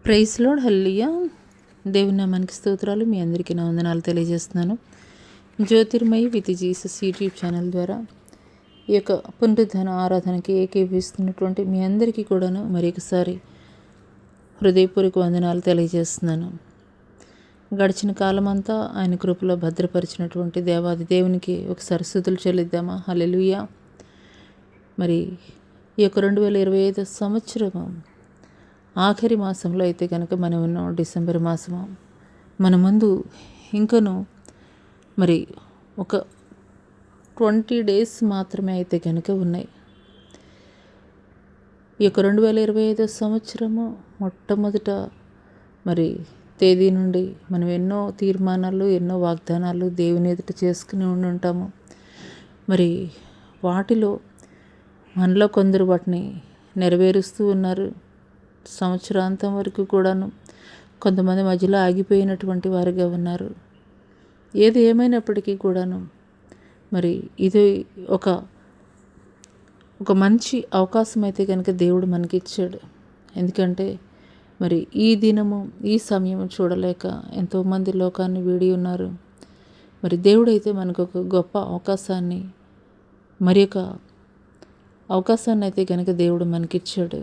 Praise lord హల్లెలూయా. దేవుని నామానికి స్తోత్రాలు. మీ అందరికీ నా వందనాలు తెలియజేస్తున్నాను. Jyothirmayi with Jesus YouTube channel ద్వారా ఈ యొక్క పునరుద్ధాన ఆరాధనకి ఏకీభవిస్తున్నటువంటి మీ అందరికీ కూడాను మరి ఒకసారి హృదయపూర్వక వందనాలు తెలియజేస్తున్నాను. గడిచిన కాలమంతా ఆయన కృపలో భద్రపరిచినటువంటి దేవాది దేవునికి ఒకసారి స్తుతులు చెల్లిద్దామా? హల్లెలూయా. మరి ఈ యొక్క 2025 సంవత్సరం ఆఖరి మాసంలో అయితే కనుక మనం ఉన్నాం. డిసెంబర్ మాసము మన ముందు ఇంకను మరి ఒక 20 days మాత్రమే అయితే కనుక ఉన్నాయి. ఈ యొక్క 2025 సంవత్సరము మొట్టమొదట మరి తేదీ నుండి మనం ఎన్నో తీర్మానాలు, ఎన్నో వాగ్దానాలు దేవుని ఎదుట చేసుకుని ఉంటాము. మరి వాటిలో మనలో కొందరు వాటిని నెరవేరుస్తూ ఉన్నారు. సంవత్సరాంతం వరకు కూడాను కొంతమంది మధ్యలో ఆగిపోయినటువంటి వారిగా ఉన్నారు. ఏది ఏమైనప్పటికీ కూడాను మరి ఇది ఒక మంచి అవకాశం అయితే కనుక దేవుడు మనకి ఇచ్చాడు. ఎందుకంటే మరి ఈ దినము ఈ సమయం చూడలేక ఎంతోమంది లోకాన్ని వీడి ఉన్నారు. మరి దేవుడైతే మనకు ఒక గొప్ప అవకాశాన్ని, మరి ఒక అవకాశాన్ని అయితే కనుక దేవుడు మనకిచ్చాడు.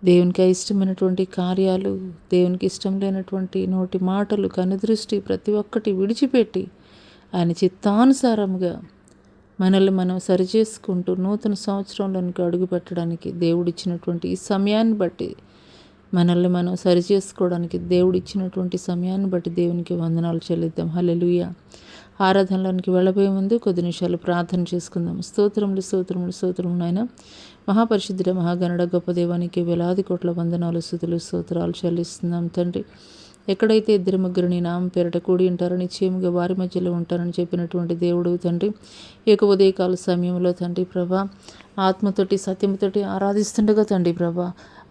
దేవునికి ఇష్టమైనటువంటి కార్యాలు, దేవునికి ఇష్టం లేనటువంటి నోటి మాటలు, కనుదృష్టి ప్రతి ఒక్కటి విడిచిపెట్టి ఆయన చిత్తానుసారముగా మనల్ని మనం సరిచేసుకుంటూ నూతన సంవత్సరంలోనికి అడుగు పెట్టడానికి దేవుడిచ్చినటువంటి ఈ సమయాన్ని బట్టి, మనల్ని మనం సరిచేసుకోవడానికి దేవుడిచ్చినటువంటి సమయాన్ని బట్టి దేవునికి వందనాలు చెల్లిద్దాం. హల్లెలూయా. ఆరాధనలోనికి వెళ్ళబోయే ముందు కొద్ది నిమిషాలు ప్రార్థన చేసుకుందాం. స్తోత్రములు స్తోత్రములు స్తోత్రములు నాయన. మహాపరిశుద్ధుడ మహాగణుడ గొప్ప దేవానికి వేలాది కోట్ల వందనాలు స్తుతులు స్తోత్రాలు చెల్లిస్తున్నాం తండ్రి. ఎక్కడైతే ఇద్దరు ముగ్గురు నీ నామం పేరట కూడి ఉంటారో నిశ్చయముగా వారి మధ్యలో ఉంటారని చెప్పినటువంటి దేవుడు తండ్రి, ఈ యొక్క ఉదయకాల సమయంలో తండ్రి ప్రభా ఆత్మతోటి సత్యముతోటి ఆరాధిస్తుండగా తండ్రి ప్రభా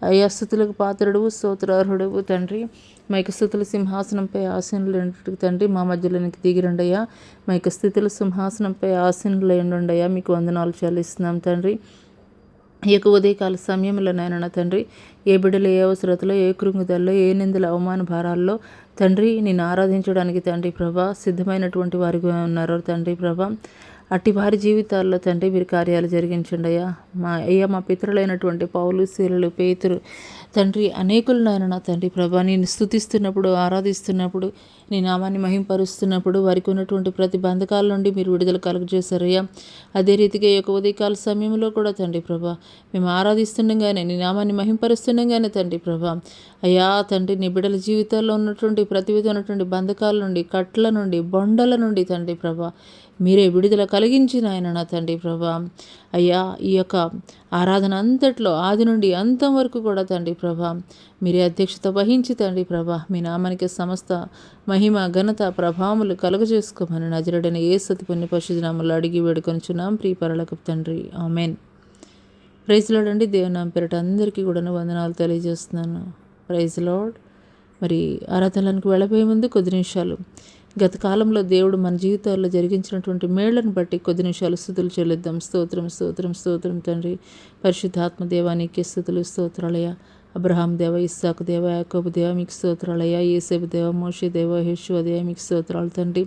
అయ్యా స్తుతులకు పాత్రుడువు, స్తోత్రార్హుడువు తండ్రి. మా యొక్క స్థుతుల సింహాసనంపై ఆసీనులు తండ్రి మా మధ్యలోనికి దిగిరండయ్యా. మా యొక్క స్థితుల సింహాసనంపై ఆసీనులు ఉండయ్యా. మీకు వందనాలు చెల్లిస్తున్నాం తండ్రి. ఈ యొక్క ఉదయకాల సమయంలో నాయన తండ్రి, ఏ బిడ్డలు ఏ అవసరతలో, ఏ కృంగుదల్లో, ఏ నిందల అవమాన భారాల్లో తండ్రి నిన్ను ఆరాధించడానికి తండ్రి ప్రభా సిద్ధమైనటువంటి వారిగా ఉన్నారు తండ్రి ప్రభా. అట్టి వారి జీవితాల్లో తండ్రి మీరు కార్యాలు జరిగించండి అయ్యా. మా పితరులైనటువంటి పౌలు, శీలలు, పేతురు తండ్రి అనేకులు నాయన తండ్రి ప్రభా నేను స్తుతిస్తున్నప్పుడు, ఆరాధిస్తున్నప్పుడు, నీ నామాన్ని మహింపరుస్తున్నప్పుడు వారికి ఉన్నటువంటి ప్రతి బంధకాల నుండి మీరు విడుదల కలుగజేశారయ్యా. అదే రీతిగా ఈ యొక్క ఉదయకాల సమయంలో కూడా తండ్రి ప్రభా మేము ఆరాధిస్తుండగానే, నీ నామాన్ని మహింపరుస్తుండగానే తండ్రి ప్రభా అయ్యా తండ్రి నీ బిడ్డల జీవితాల్లో ఉన్నటువంటి ప్రతి విధమైనటువంటి బంధకాల నుండి, కట్ల నుండి, బొండల నుండి తండ్రి ప్రభా మీరే విడుదల కలిగించిన ఆయన నా తండ్రి ప్రభా అయ్యా. ఈ యొక్క ఆరాధన అంతట్లో ఆది నుండి అంతం వరకు కూడా తండ్రి ప్రభా మీరే అధ్యక్షత వహించి తండ్రి ప్రభా మీ నామానికి సమస్త మహిమ, ఘనత, ప్రభావములు కలుగజేసుకోమని నజరుడైన యేసు పుణ్య పరిశుద్ధ నామములో అడిగి వేడుకొనుచున్నాం ప్రియ పరలోకపు తండ్రి, ఆమేన్. ప్రైజ్ లార్డ్ అండి. దేవుని నామం పేరట అందరికీ కూడా వందనాలు తెలియజేస్తున్నాను. Praise Lord. మరి ఆరాధనలకు వెళ్ళబోయే ముందు కొద్ది నిమిషాలు గత కాలంలో దేవుడు మన జీవితాల్లో జరిగించినటువంటి మేళ్లను బట్టి కొద్ది నిమిషాలు స్తుతులు చెల్లిద్దాం. స్తోత్రం స్తోత్రం స్తోత్రం తండ్రి. పరిశుద్ధాత్మ దేవానికి స్తుతులు స్తోత్రాలయ. అబ్రహాం దేవ, ఇస్సాకు దేవ, యాకోబు దేవ మీకు స్తోత్రాలయ. యేసేపు దేవ, మోషే దేవ, యెహోషువ దేవ మీకు స్తోత్రాలు తండ్రి.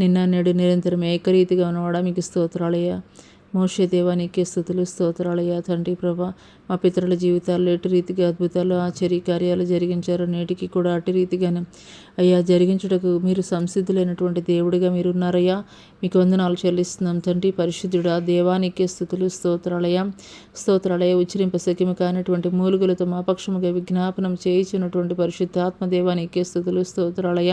నిన్న నేడు నిరంతరం ఏకరీతిగా ఉన్నవాడా మీకు స్తోత్రాలయ. మోషే దేవా నీకే స్తుతులు స్తోత్రాలయ్యా తండ్రి ప్రభా. మా పితరుల జీవితాల్లో ఎటు రీతిగా అద్భుతాలు, ఆశ్చర్య కార్యాలు జరిగించారో నేటికి కూడా అటు రీతిగానే అయ్యా జరిగించుటకు మీరు సంసిద్ధులైనటువంటి దేవుడిగా మీరు ఉన్నారయ్యా. మీకు వందనాలు చెల్లిస్తున్నాం తండ్రి. పరిశుద్ధుడా దేవానికే స్తుతులు స్తోత్రాలయ. స్తోత్రాలయ. ఉచ్చరింపశక్యము కానటువంటి మూలుగులతో మా పక్షముగా విజ్ఞాపనం చేయించినటువంటి పరిశుద్ధాత్మ దేవానికే స్తుతులు స్తోత్రాలయ.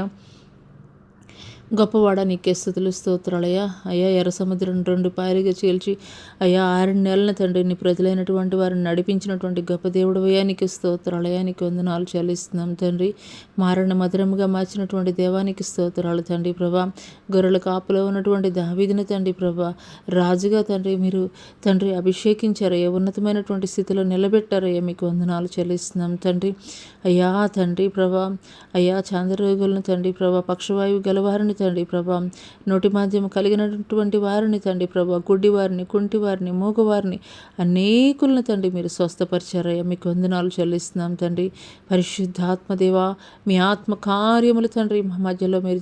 గొప్పవాడ నీకే స్తుతులు స్తోత్రాలయ్యా. అయ్యా ఎర్ర సముద్రం 2 పాయలుగా చీల్చి అయ్యా 6 నెలల తండ్రి నీ ప్రజలైనటువంటి వారిని నడిపించినటువంటి గొప్ప దేవుడు అయ్యా నీకు స్తోత్రాలయ్యా. నీకు వందనాలు చెల్లిస్తున్నాం తండ్రి. మారణ మధురముగా మార్చినటువంటి దేవానికి స్తోత్రాలు తండ్రి ప్రభా. గొర్రెల కాపులో ఉన్నటువంటి దావీదుని తండ్రి ప్రభా రాజుగా తండ్రి మీరు తండ్రి అభిషేకించారయ్యా. ఉన్నతమైనటువంటి స్థితిలో నిలబెట్టారయ్యా. మీకు వందనాలు చెల్లిస్తున్నాం తండ్రి. అయ్యా తండ్రి ప్రభా అయ్యా చాంద్రరోగులను తండ్రి ప్రభా పక్షవాయువు గలవారిని తండ్రి ప్రభా, నోటి మాధ్యమం కలిగినటువంటి వారిని తండ్రి ప్రభా, గుడ్డి వారిని, కుంటి వారిని, మూగవారిని అనేకులను తండ్రి మీరు స్వస్థపరిచారయ్యా. మీకు వందనాలు చెల్లిస్తున్నాం తండ్రి. పరిశుద్ధాత్మదేవా, మీ ఆత్మ కార్యములు తండ్రి మా మధ్యలో మీరు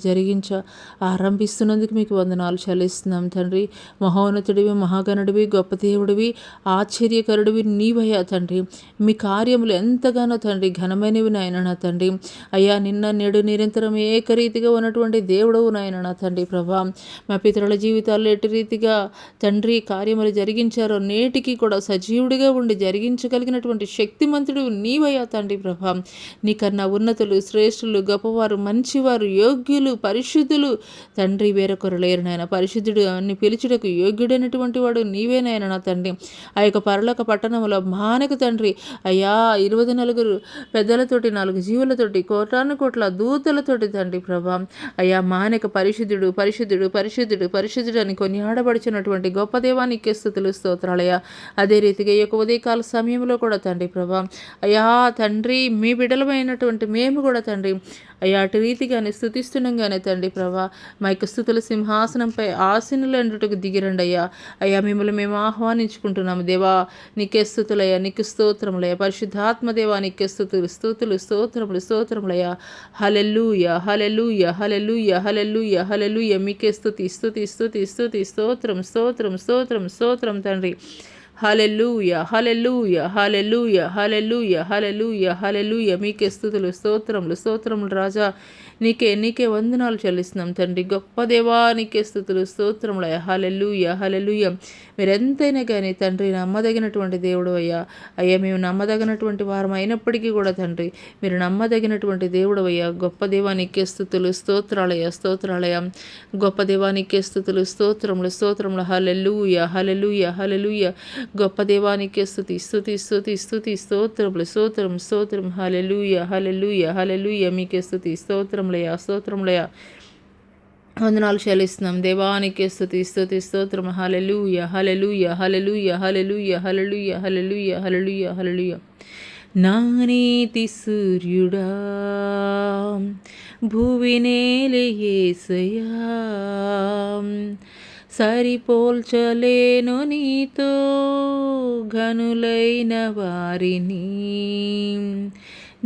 ఆరంభిస్తున్నందుకు మీకు వందనాలు చెల్లిస్తున్నాం తండ్రి. మహోన్నతుడివి, మహాగణుడివి, గొప్ప దేవుడివి, ఆశ్చర్యకరుడివి నీవయ్యా తండ్రి. మీ కార్యములు ఎంతగానో తండ్రి ఘనమైనవి నాయన నా తండ్రి. అయ్యా, నిన్న నేడు నిరంతరం ఏకరీతిగా ఉన్నటువంటి దేవుడవు నాయన నా తండ్రి ప్రభా. మా పితరుల జీవితాల్లో ఎటు రీతిగా తండ్రి కార్యములు జరిగించారో నేటికి కూడా సజీవుడిగా ఉండి జరిగించగలిగినటువంటి శక్తిమంతుడు నీవయ్యా తండ్రి ప్రభా. నీకన్నా ఉన్నతులు, శ్రేష్ఠులు, గొప్పవారు, మంచివారు, యోగ్యులు, పరిశుద్ధులు తండ్రి వేరొకరు లేరు నాయన. పరిశుద్ధుడు అన్ని పిలుచుటకు యోగ్యుడైనటువంటి వాడు నీవేనాయన నా తండ్రి. ఆ యొక్క పరలోక పట్టణంలో మానక తండ్రి అయ్యా 24 పెద్దలతోటి 4 జీవులతోటి కోటాను కోట్ల దూతలతోటి తండ్రి ప్రభా అయ్యా మానక పరిశుద్ధుడు పరిశుద్ధుడు పరిశుద్ధుడు పరిశుద్ధుడు అని కొనియాడబడుచున్నటువంటి గొప్ప దేవానికి స్తుతులు స్తోత్రాలయ్యా. అదే రీతిగా ఈ యొక్క ఉదయకాల సమయంలో కూడా తండ్రి ప్రభా అయ్యా తండ్రి మీ బిడ్డలమైనటువంటి మేము కూడా తండ్రి అయ్యా అటు రీతిగానే స్తుతిస్తుండగానే తండ్రి ప్రభా మా యొక్క స్తుతుల సింహాసనంపై ఆసీనులందుటకు దిగిరండి అయ్యా. అయ్యా మిమ్మల్ని మేము ఆహ్వానించుకుంటున్నాము దేవా. నీకే స్తుతులయ్యా, నీకు స్తోత్రములయ్యా. పరిశుద్ధాత్మ దేవా నీకే స్తుతులు స్తోత్రములు స్తోత్రములయ్యా. హల్లెలూయా హల్లెలూయా హల్లెలూయా హల్లెలూయా హల్లెలూయా. మీకే స్తుతి స్తుతి స్తుతి స్తుతి స్తోత్రం స్తోత్రం స్తోత్రం స్తోత్రం తండ్రి. Hallelujah hallelujah hallelujah hallelujah hallelujah హల్లెలూయా. మీకే స్తుతులు స్తోత్రములు రాజా. నీకే వందనాలు చెల్లిస్తున్నాం తండ్రి. గొప్ప దేవా నీకే స్తుతులు స్తోత్రములయ్యా. హల్లెలూయా హల్లెలూయా. మీరెంతైనా కానీ తండ్రి నమ్మదగినటువంటి దేవుడు అయ్యా. అయ్యా మేము నమ్మదగినటువంటి వారం అయినప్పటికీ కూడా తండ్రి మీరు నమ్మదగినటువంటి దేవుడు అయ్యా. గొప్ప దేవా నీకే స్తుతులు స్తోత్రాలయ. గొప్ప దేవా నీకే స్తుతులు స్తోత్రములు. హల్లెలూయా హల్లెలూయా హల్లెలూయా. గొప్ప దేవానికి స్తుతి స్తుతి స్తుతి స్తుతి స్తోత్రం. హల్లెలూయా హల్లెలూయా హల్లెలూయా. మీకే స్తుతి స్తోత్రములయ్యా. వందనాలు చెల్లిస్తున్నాం దేవానికి స్తుతి స్తుతి స్తోత్రం. హల్లెలూయా hallelujah hallelujah hallelujah hallelujah hallelujah hallelujah హల్లెలూయా. నా నీతి సూర్యుడా భువినేలే యేసయ్యా, సరిపోల్చలేను నీతో ఘనులైన వారిని.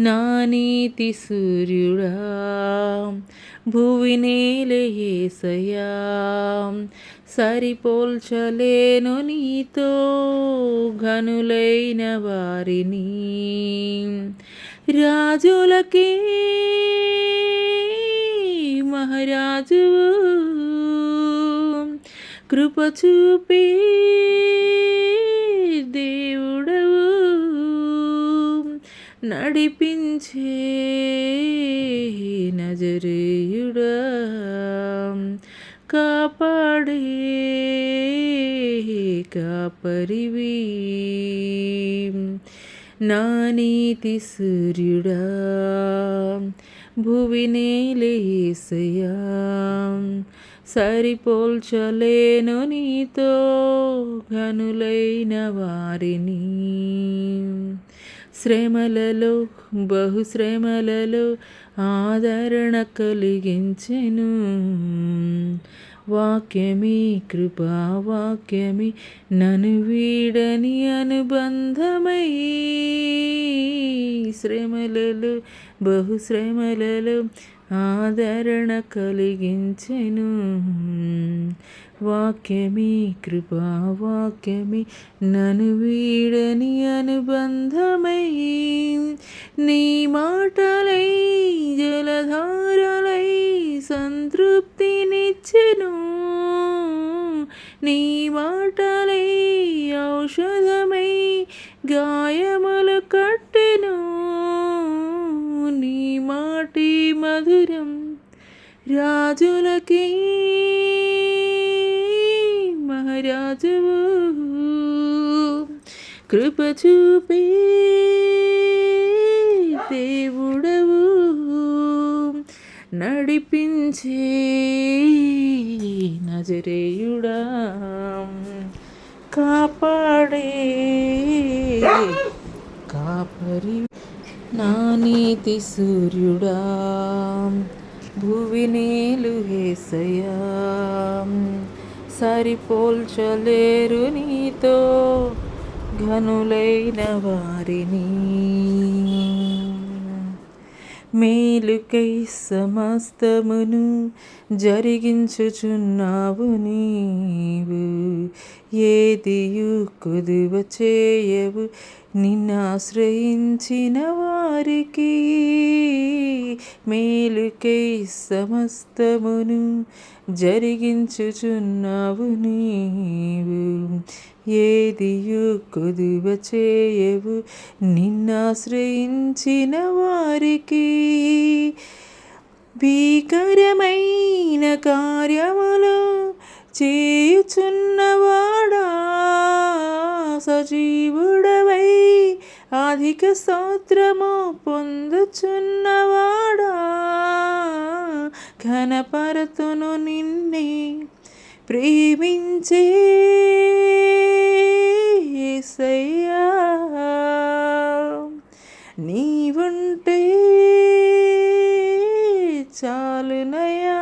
నా నీతి సూర్యుడా భువినేలే యేసయ్యా, సరిపోల్చలేను నీతో ఘనులైన వారిని. రాజులకే మహారాజువు కృప చూపే దేవుడవు, నడిపించే నజరేయుడా, కాపాడే కాపరివి. నా నీతి సూర్యుడా భువినేలే యేసయ్యా, సరిపోల్చలేను నీతో ఘనులైన వారిని. శ్రమలలో బహుశ్రమలలో ఆదరణ కలిగించెను వాక్యమే, కృపా వాక్యమే నన్ను వీడని అనుబంధమై. శ్రమలలో బహుశ్రమలలో ఆదరణ కలిగించెను వాక్యమే, కృపా వాక్యమే నన్ను వీడని అనుబంధమై. నీ మాటలై జలధారలై సంతృప్తినిచ్చెను, నీ మాటలై ఔషధమై గాయములు కట్టెను. నీ మాటి మధురం రాజులకి మహారాజువు, కృప చూపే దేవుడవు, నడిపించే నజరేయుడా, కాపాడే కాపరి. నా నీతి సూర్యుడా భువినేలు యేసయ్యా, సరిపోల్చలేరు నీతో ఘనులైన వారిని. మేలుకై సమస్తమును జరిగించుచున్నావు నీవు, ఏదియు కొదువ చేయవు నిన్నాశ్రయించిన వారికి. మేలుకై సమస్తమును జరిగించుచున్నావు నీవు, ఏదియు కొదువ చేయవు నిన్నాశ్రయించిన వారికి. భీకరమైన కార్యములు చేయుచున్నవాడా, సజీవుడవై అధిక స్తోత్రము పొందుచున్నవాడా, ఘనపరతును నిన్నే ప్రేమించే యేసయ్యా. నీవుంటే చాలునయా,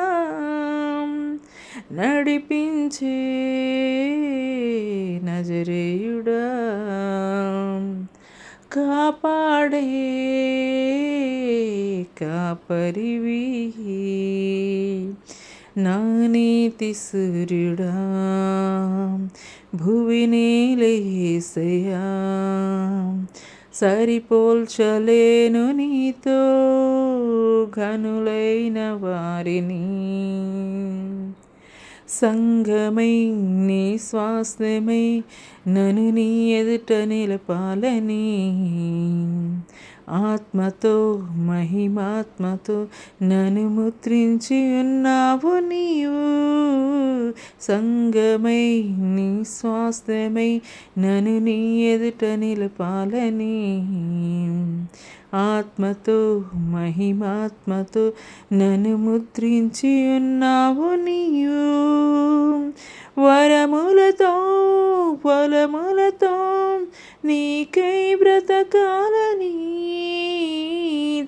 నడిపించే నజరేయుడా, కాపాడే కాపరివి, నా నీతి సూర్యుడా, భువినేలే యేసయ్యా, సరిపోల్చలేను నీతో ఘనులైన వారిని. సంఘమై నీ స్వాస్థ్యమై నన్ను నీ ఎదుట నిలపాలని, ఆత్మతో మహిమాత్మతో నన్ను ముద్రించి ఉన్నావు నీవు. సంఘమై నీ స్వాస్థ్యమై నన్ను నీ ఎదుట నిలపాలని, ఆత్మతో మహిమాత్మతో నన్ను ముద్రించి ఉన్నావు నీవు. వరములతో ఫలములతో నీకై బ్రతకాలని,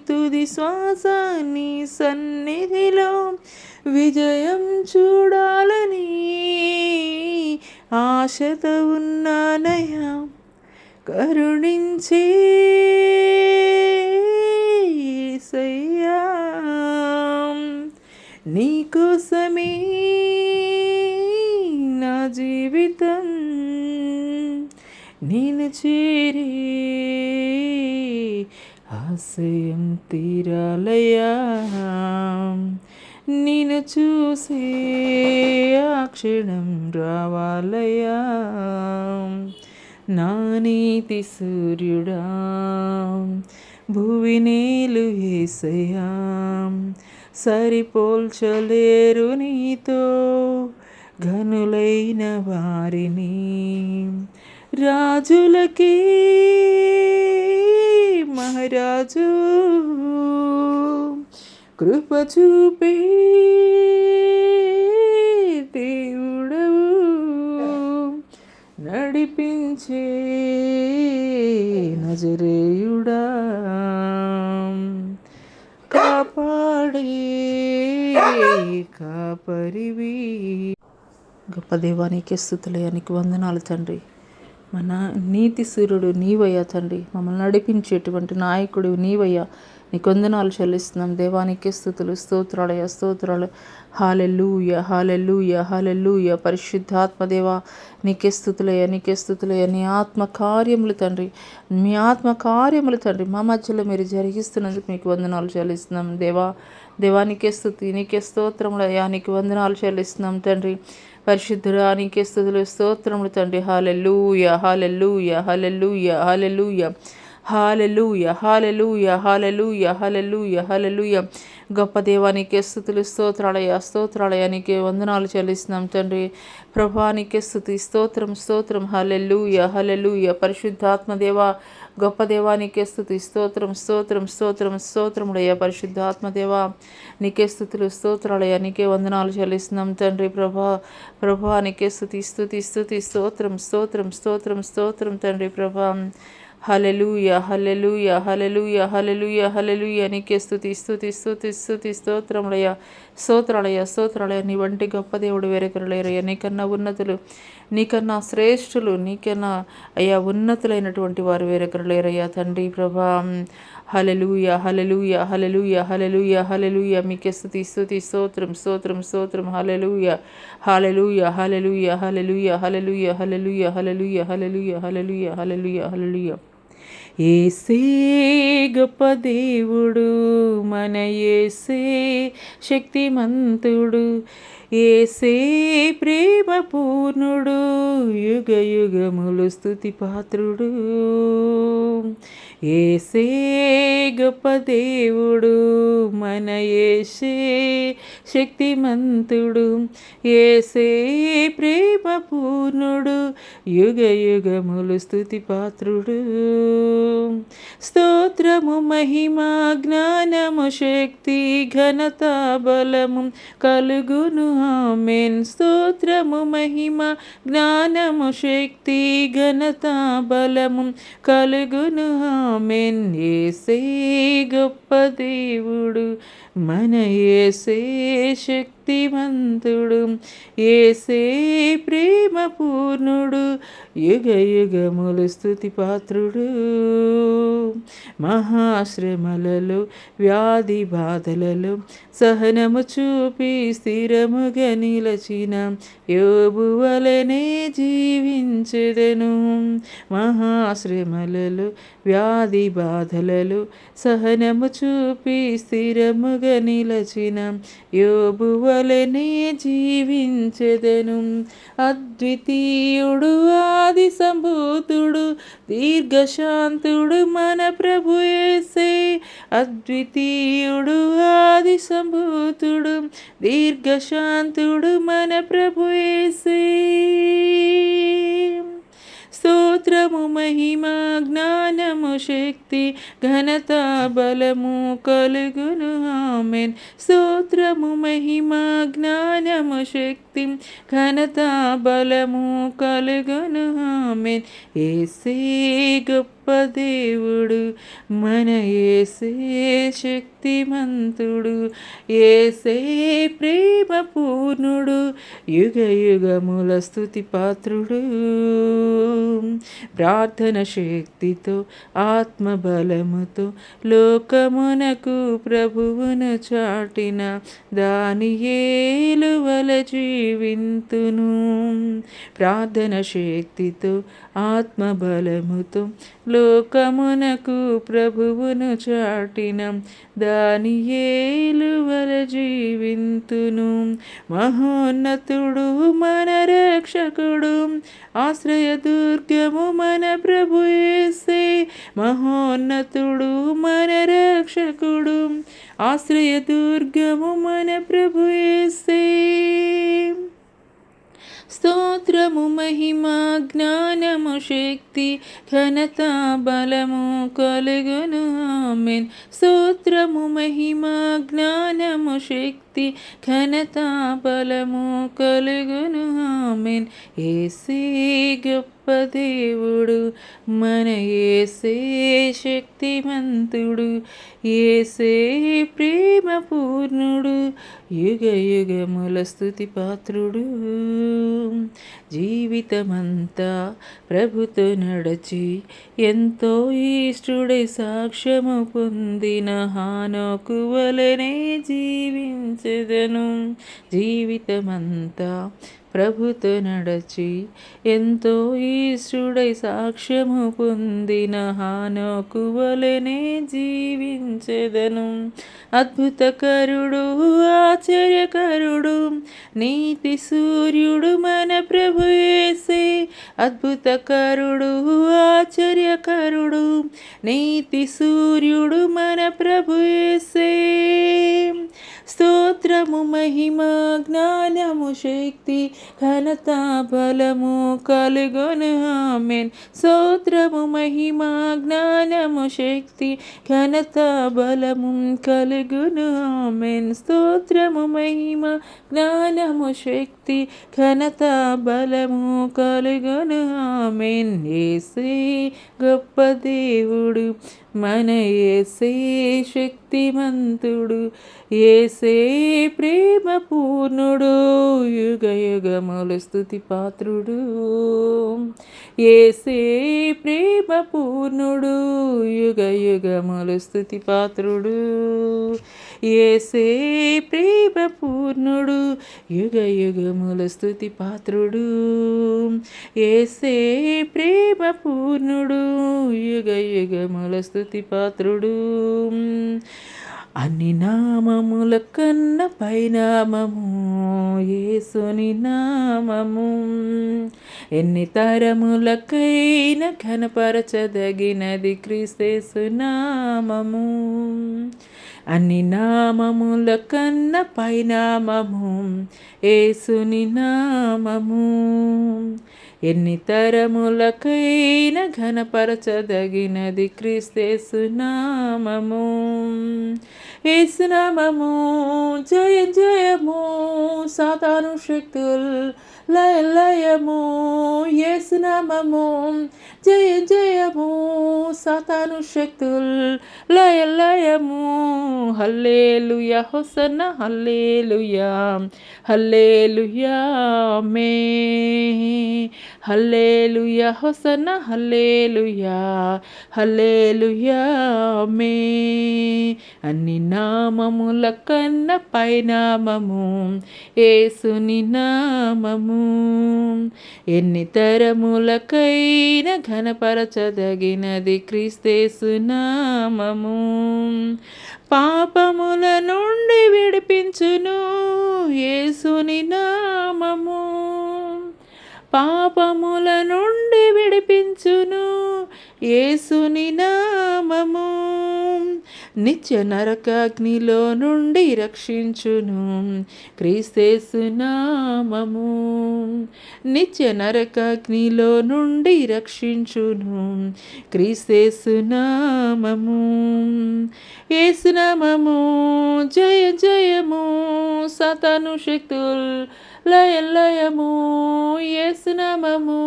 తుది శ్వాస నీ సన్నిధిలో విజయం చూడాలని ఆశతో ఉన్నానయ్యా. కరుణించే యేసయ్యా, నీకోసమే నా జీవితం, నేను చేరే ఆశయం తీరాలయ్యా. నిన్ను చూసే ఆ క్షణం రావాలయ్యా. నా నీతి సూర్యుడా, భువినేలు యేసయ్యా, సరిపోల్చలేరు నీతో ఘనులైన వారిని. రాజులకి మహారాజు, కృప చూపే దేవుడవు, నడిపించే నజరేయుడా, కాపాడే కాపరివి. గొప్ప దేవానికి స్తుతులయ్యా, నీకు వందనాలు తండ్రి. మన నీతి సూర్యుడు నీవయ్యా తండ్రి, మమ్మల్ని నడిపించేటువంటి నాయకుడు నీవయ్యా. నీకు వందనాలు చెల్లిస్తున్నాం. దేవానికి స్తుతులు, స్తోత్రాలయ్యా, స్తోత్రాలు. హల్లెలూయా, హల్లెలూయా, హల్లెలూయా. పరిశుద్ధాత్మదేవా నీకే స్తుతులయ్యా, నీకే స్తుతులయ్యా. నీ ఆత్మ కార్యములు తండ్రి, మీ ఆత్మ కార్యములు తండ్రి మా మధ్యలో మీరు జరిగిస్తున్నందుకు మీకు వందనాలు చెల్లిస్తున్నాం దేవా. దేవానికే స్తుతి, నీకే స్తోత్రములయ్యా, నీకు వందనాలు చెల్లిస్తున్నాం తండ్రి. పరిశుద్ధుడా నీకే స్తుతులు, స్తోత్రములు తండ్రి. Hallelujah, hallelujah, hallelujah, hallelujah, hallelujah, hallelujah, hallelujah, hallelujah, హల్లెలూయా. గొప్ప దేవానికే స్తుతులు, స్తోత్రాలయ్యా, స్తోత్రాలయ్యా, నీకే వందనాలు చెల్లిస్తున్నాం తండ్రి. ప్రభువా నీకే స్తుతి, స్తోత్రం, స్తోత్రం. హల్లెలూయా, హల్లెలూయా. పరిశుద్ధాత్మదేవా, గొప్ప దేవానికే స్తుతి, స్తోత్రం, స్తోత్రం, స్తోత్రం, స్తోత్రముడయ్యా. పరిశుద్ధాత్మదేవా నీకే స్తుతులు, స్తోత్రాలయ్యా, నీకే వందనాలు చెల్లిస్తున్నాం తండ్రి. ప్రభువా నీకే స్తుతి, స్తుతి, స్తుతి, స్తోత్రం, స్తోత్రం, స్తోత్రం, స్తోత్రం తండ్రి. ప్రభా హల్లెలూయా హల్లెలూయా హల్లెలూయా హల్లెలూయా హల్లెలూయా. నీకే స్తుతి స్తుతి స్తుతి స్తుతి స్తోత్రములయ్యా స్తోత్రాలయ్యా స్తోత్రాలయ్యా. నీ వంటి గొప్ప దేవుడు వేరొకరు లేరయ్యా. నీకన్నా ఉన్నతులు, నీకన్నా శ్రేష్ఠులు, నీకన్నా అయ్యా ఉన్నతులైనటువంటి వారు వేరొకరు లేరయ్యా తండ్రి ప్రభా. హల్లెలూయా హల్లెలూయా హల్లెలూయా హల్లెలూయా హల్లెలూయా. మీకే స్తుతి స్తుతి స్తోత్రం స్తోత్రం స్తోత్రం. హల్లెలూయా hallelujah hallelujah hallelujah hallelujah hallelujah hallelujah hallelujah hallelujah hallelujah హల్లెలూయా. యేసే గొప్ప దేవుడు, మన యేసే శక్తిమంతుడు, యేసే ప్రేమ పూర్ణుడు, యుగ యుగములు స్తుతి పాత్రుడు. యేసే గొప్ప దేవుడు, మన యేసే శక్తిమంతుడు, యేసే ప్రేమ పూర్ణుడు, యుగ యుగములు స్తుతి పాత్రుడు. స్తోత్రము మహిమా జ్ఞానము శక్తి ఘనత బలము కలుగును ఆమేన్. స్తోత్రము మహిమా జ్ఞానము శక్తి ఘనత బలము కలుగును ఆమేన్. యేసే గొప్ప దేవుడు, మన యేసే శక్తిమంతుడు, యేసే ప్రేమ పూర్ణుడు, యుగ యుగములు స్తుతి పాత్రుడు. మహాశ్రమలలో వ్యాధి బాధలలో సహనము చూపి స్థిరముగా నిలచిన యోబు వలెనే జీవించెదను. మహాశ్రమలలో వ్యాధి బాధలలో సహనము చూపి స్థిరముగా నిలచిన యోబు వలెనే జీవించెదను. అద్వితీయుడు ఆది సంభూతుడు దీర్ఘశాంతుడు మన ప్రభు యేసే. అద్వితీయుడు ఆది సంభూతుడు దీర్ఘశాంతుడు మన ప్రభు యేసే. స్తోత్రము మహిమా జ్ఞానము శక్తి ఘనత బలము కలుగును ఆమేన్. స్తోత్రము మహిమా జ్ఞానము శక్తి ఘనత బలము కలుగును ఆమేన్. యేసే గొప్ప దేవుడు, మన యేసే శక్తిమంతుడు, యేసే ప్రేమ పూర్ణుడు, యుగ యుగముల స్తుతి పాత్రుడు. ప్రార్థన శక్తితో ఆత్మబలముతో లోకమునకు ప్రభువును చాటిన దానియేలు వలె జీవింతును. ప్రార్థన శక్తితో ఆత్మబలముతో లోకమునకు ప్రభువును చాటిన దానియేలు వలె జీవింతును. మహోన్నతుడు మన రక్షకుడు, ఆశ్రయ దుర్గము మన ప్రభు యేసే. మహోన్నతుడు మన రక్షకుడు, ఆశ్రయ దుర్గము మన ప్రభు యేసే. స్తోత్రము మహిమా జ్ఞానము శక్తి ఘనత బలము కలుగును ఆమేన్. స్తోత్రము మహిమా జ్ఞానము శక్తి ఘనత బలము కలుగును ఆమేన్. యేసే గొప్ప దేవుడు, మన యేసే శక్తిమంతుడు, యేసే ప్రేమ పూర్ణుడు, యుగ యుగముల స్తుతి పాత్రుడు. జీవితమంతా ప్రభుతో నడచి ఎంతో ఇష్టుడై సాక్ష్యము పొందిన హానోకు వలెనే జీవించెదను. జీవితమంతా ప్రభుతో నడచి ఎంతో ఇష్టుడై సాక్ష్యము పొందిన హానోకు వలెనే జీవించెదను. అద్భుతకరుడు ఆశ్చర్యకరుడు నీతి సూర్యుడు మన ప్రభు యేసే. అద్భుతకరుడు ఆశ్చర్యకరుడు నీతి సూర్యుడు మన ప్రభు యేసే. స్తోత్రము మహిమా జ్ఞానము శక్తి ఘనత బలము కలుగును ఆమేన్. స్తోత్రము మహిమా జ్ఞానము శక్తి ఘనత బలము కలుగును ఆమేన్. స్తోత్రము మహిమా జ్ఞానము శక్తి శక్తి ఘనత బలము కలుగును ఆమేన్. యేసే గొప్ప దేవుడు, మన యేసే శక్తిమంతుడు, యేసే ప్రేమ పూర్ణుడు, యుగ యుగములు స్తుతి పాత్రుడు. యేసే ప్రేమ పూర్ణుడు, యుగ యుగములు స్తుతి పాత్రుడు. యేసే ప్రేమ పూర్ణుడు, యుగ యుగములు స్తుతి పాత్రుడు. యేసే ప్రేమ పూర్ణుడు, యుగ యుగముల స్తుతి పాత్రుడు. అన్ని నామముల కన్న పైనామము యేసుని నామము, ఎన్ని తరములకైన ఘనపరచదగినది క్రీస్తేసు నామము. అన్ని నామముల కన్న పైనామము యేసుని నామము, ఎన్ని తరములకైన ఘనపరచదగినది క్రీస్తేసు నామము. యేసు నామము జయ జయము, సాతాను శక్తుల్ లయ లయము. యేసు నామము జయ జయము, సాతాను శక్తుల్ లయ లయము. హల్లెలూయా హోసన్నా హల్లెలూయా, హల్లెలూయా ఆమేన్. హల్లెలూయా హోసన్నా హల్లెలూయా, హల్లెలూయా ఆమేన్. అన్ని నామముల కన్న పైనామము యేసుని నామము, ఎన్ని తరములకైన ఘనపరచదగినది క్రీస్తేసు నామము. పాపముల నుండి విడిపించును యేసుని నామము, పాపముల నుండి విడిపించును యేసుని నామము. నిత్య నరకాగ్నిలో నుండి రక్షించును క్రీస్తేసు నామము, నిత్య నరకాగ్నిలో నుండి రక్షించును క్రీస్తేసు నామము. యేసు నామము జయ జయము, సాతాను శక్తుల్ లయ లయము. యేసు నామము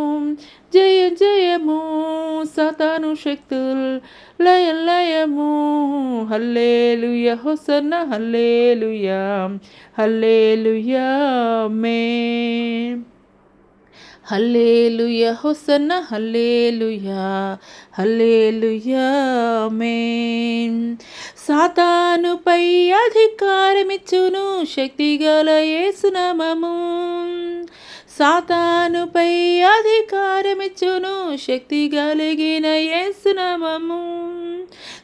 జయ జయము, సాతాను శక్తుల్ లయ లయము. హల్లెలూయా హోసన్నా హల్లెలూయా, హల్లెలూయా ఆమేన్. హల్లెలూయా హోసన్నా హల్లెలూయా, హల్లెలూయా ఆమేన్. సాతానుపై అధికారమిచ్చును శక్తిగల యేసు నామము, సాతానుపై అధికారమిచ్చును శక్తి కలిగిన యేసు నామము.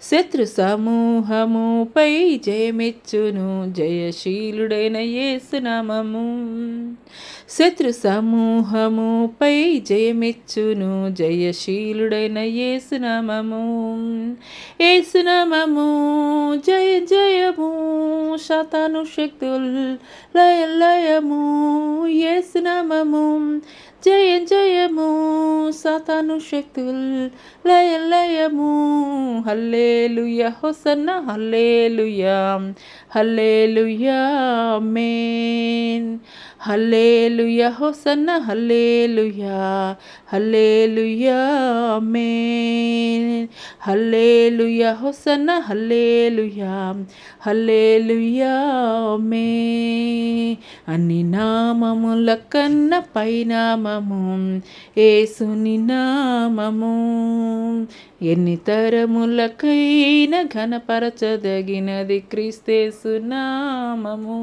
శత్రు సమూహముపై జయమిచ్చును జయశీలుడైన యేసు నామము, శత్రు సమూహముపై జయమిచ్చును జయశీలుడైన యేసు నామము. యేసు నామము జయ జయము, సాతాను శక్తుల్ లయ లయము. యేసు నామము జయ జయము, సాతాను శక్తుల్ లయ లయము. హల్లెలూయా హోసన్నా హల్లెలూయా, హల్లెలూయా ఆమేన్. హల్లెలూయా హోసన్నా హల్లెలూయా, హల్లెలూయా ఆమేన్. హల్లెలూయా హోసన్నా హల్లెలూయా, హల్లెలూయా ఆమేన్. అన్ని నామముల కన్న పైనామము యేసుని నామము, ఎన్ని తరములకైన ఘనపరచదగినది క్రీస్తేసు నామము.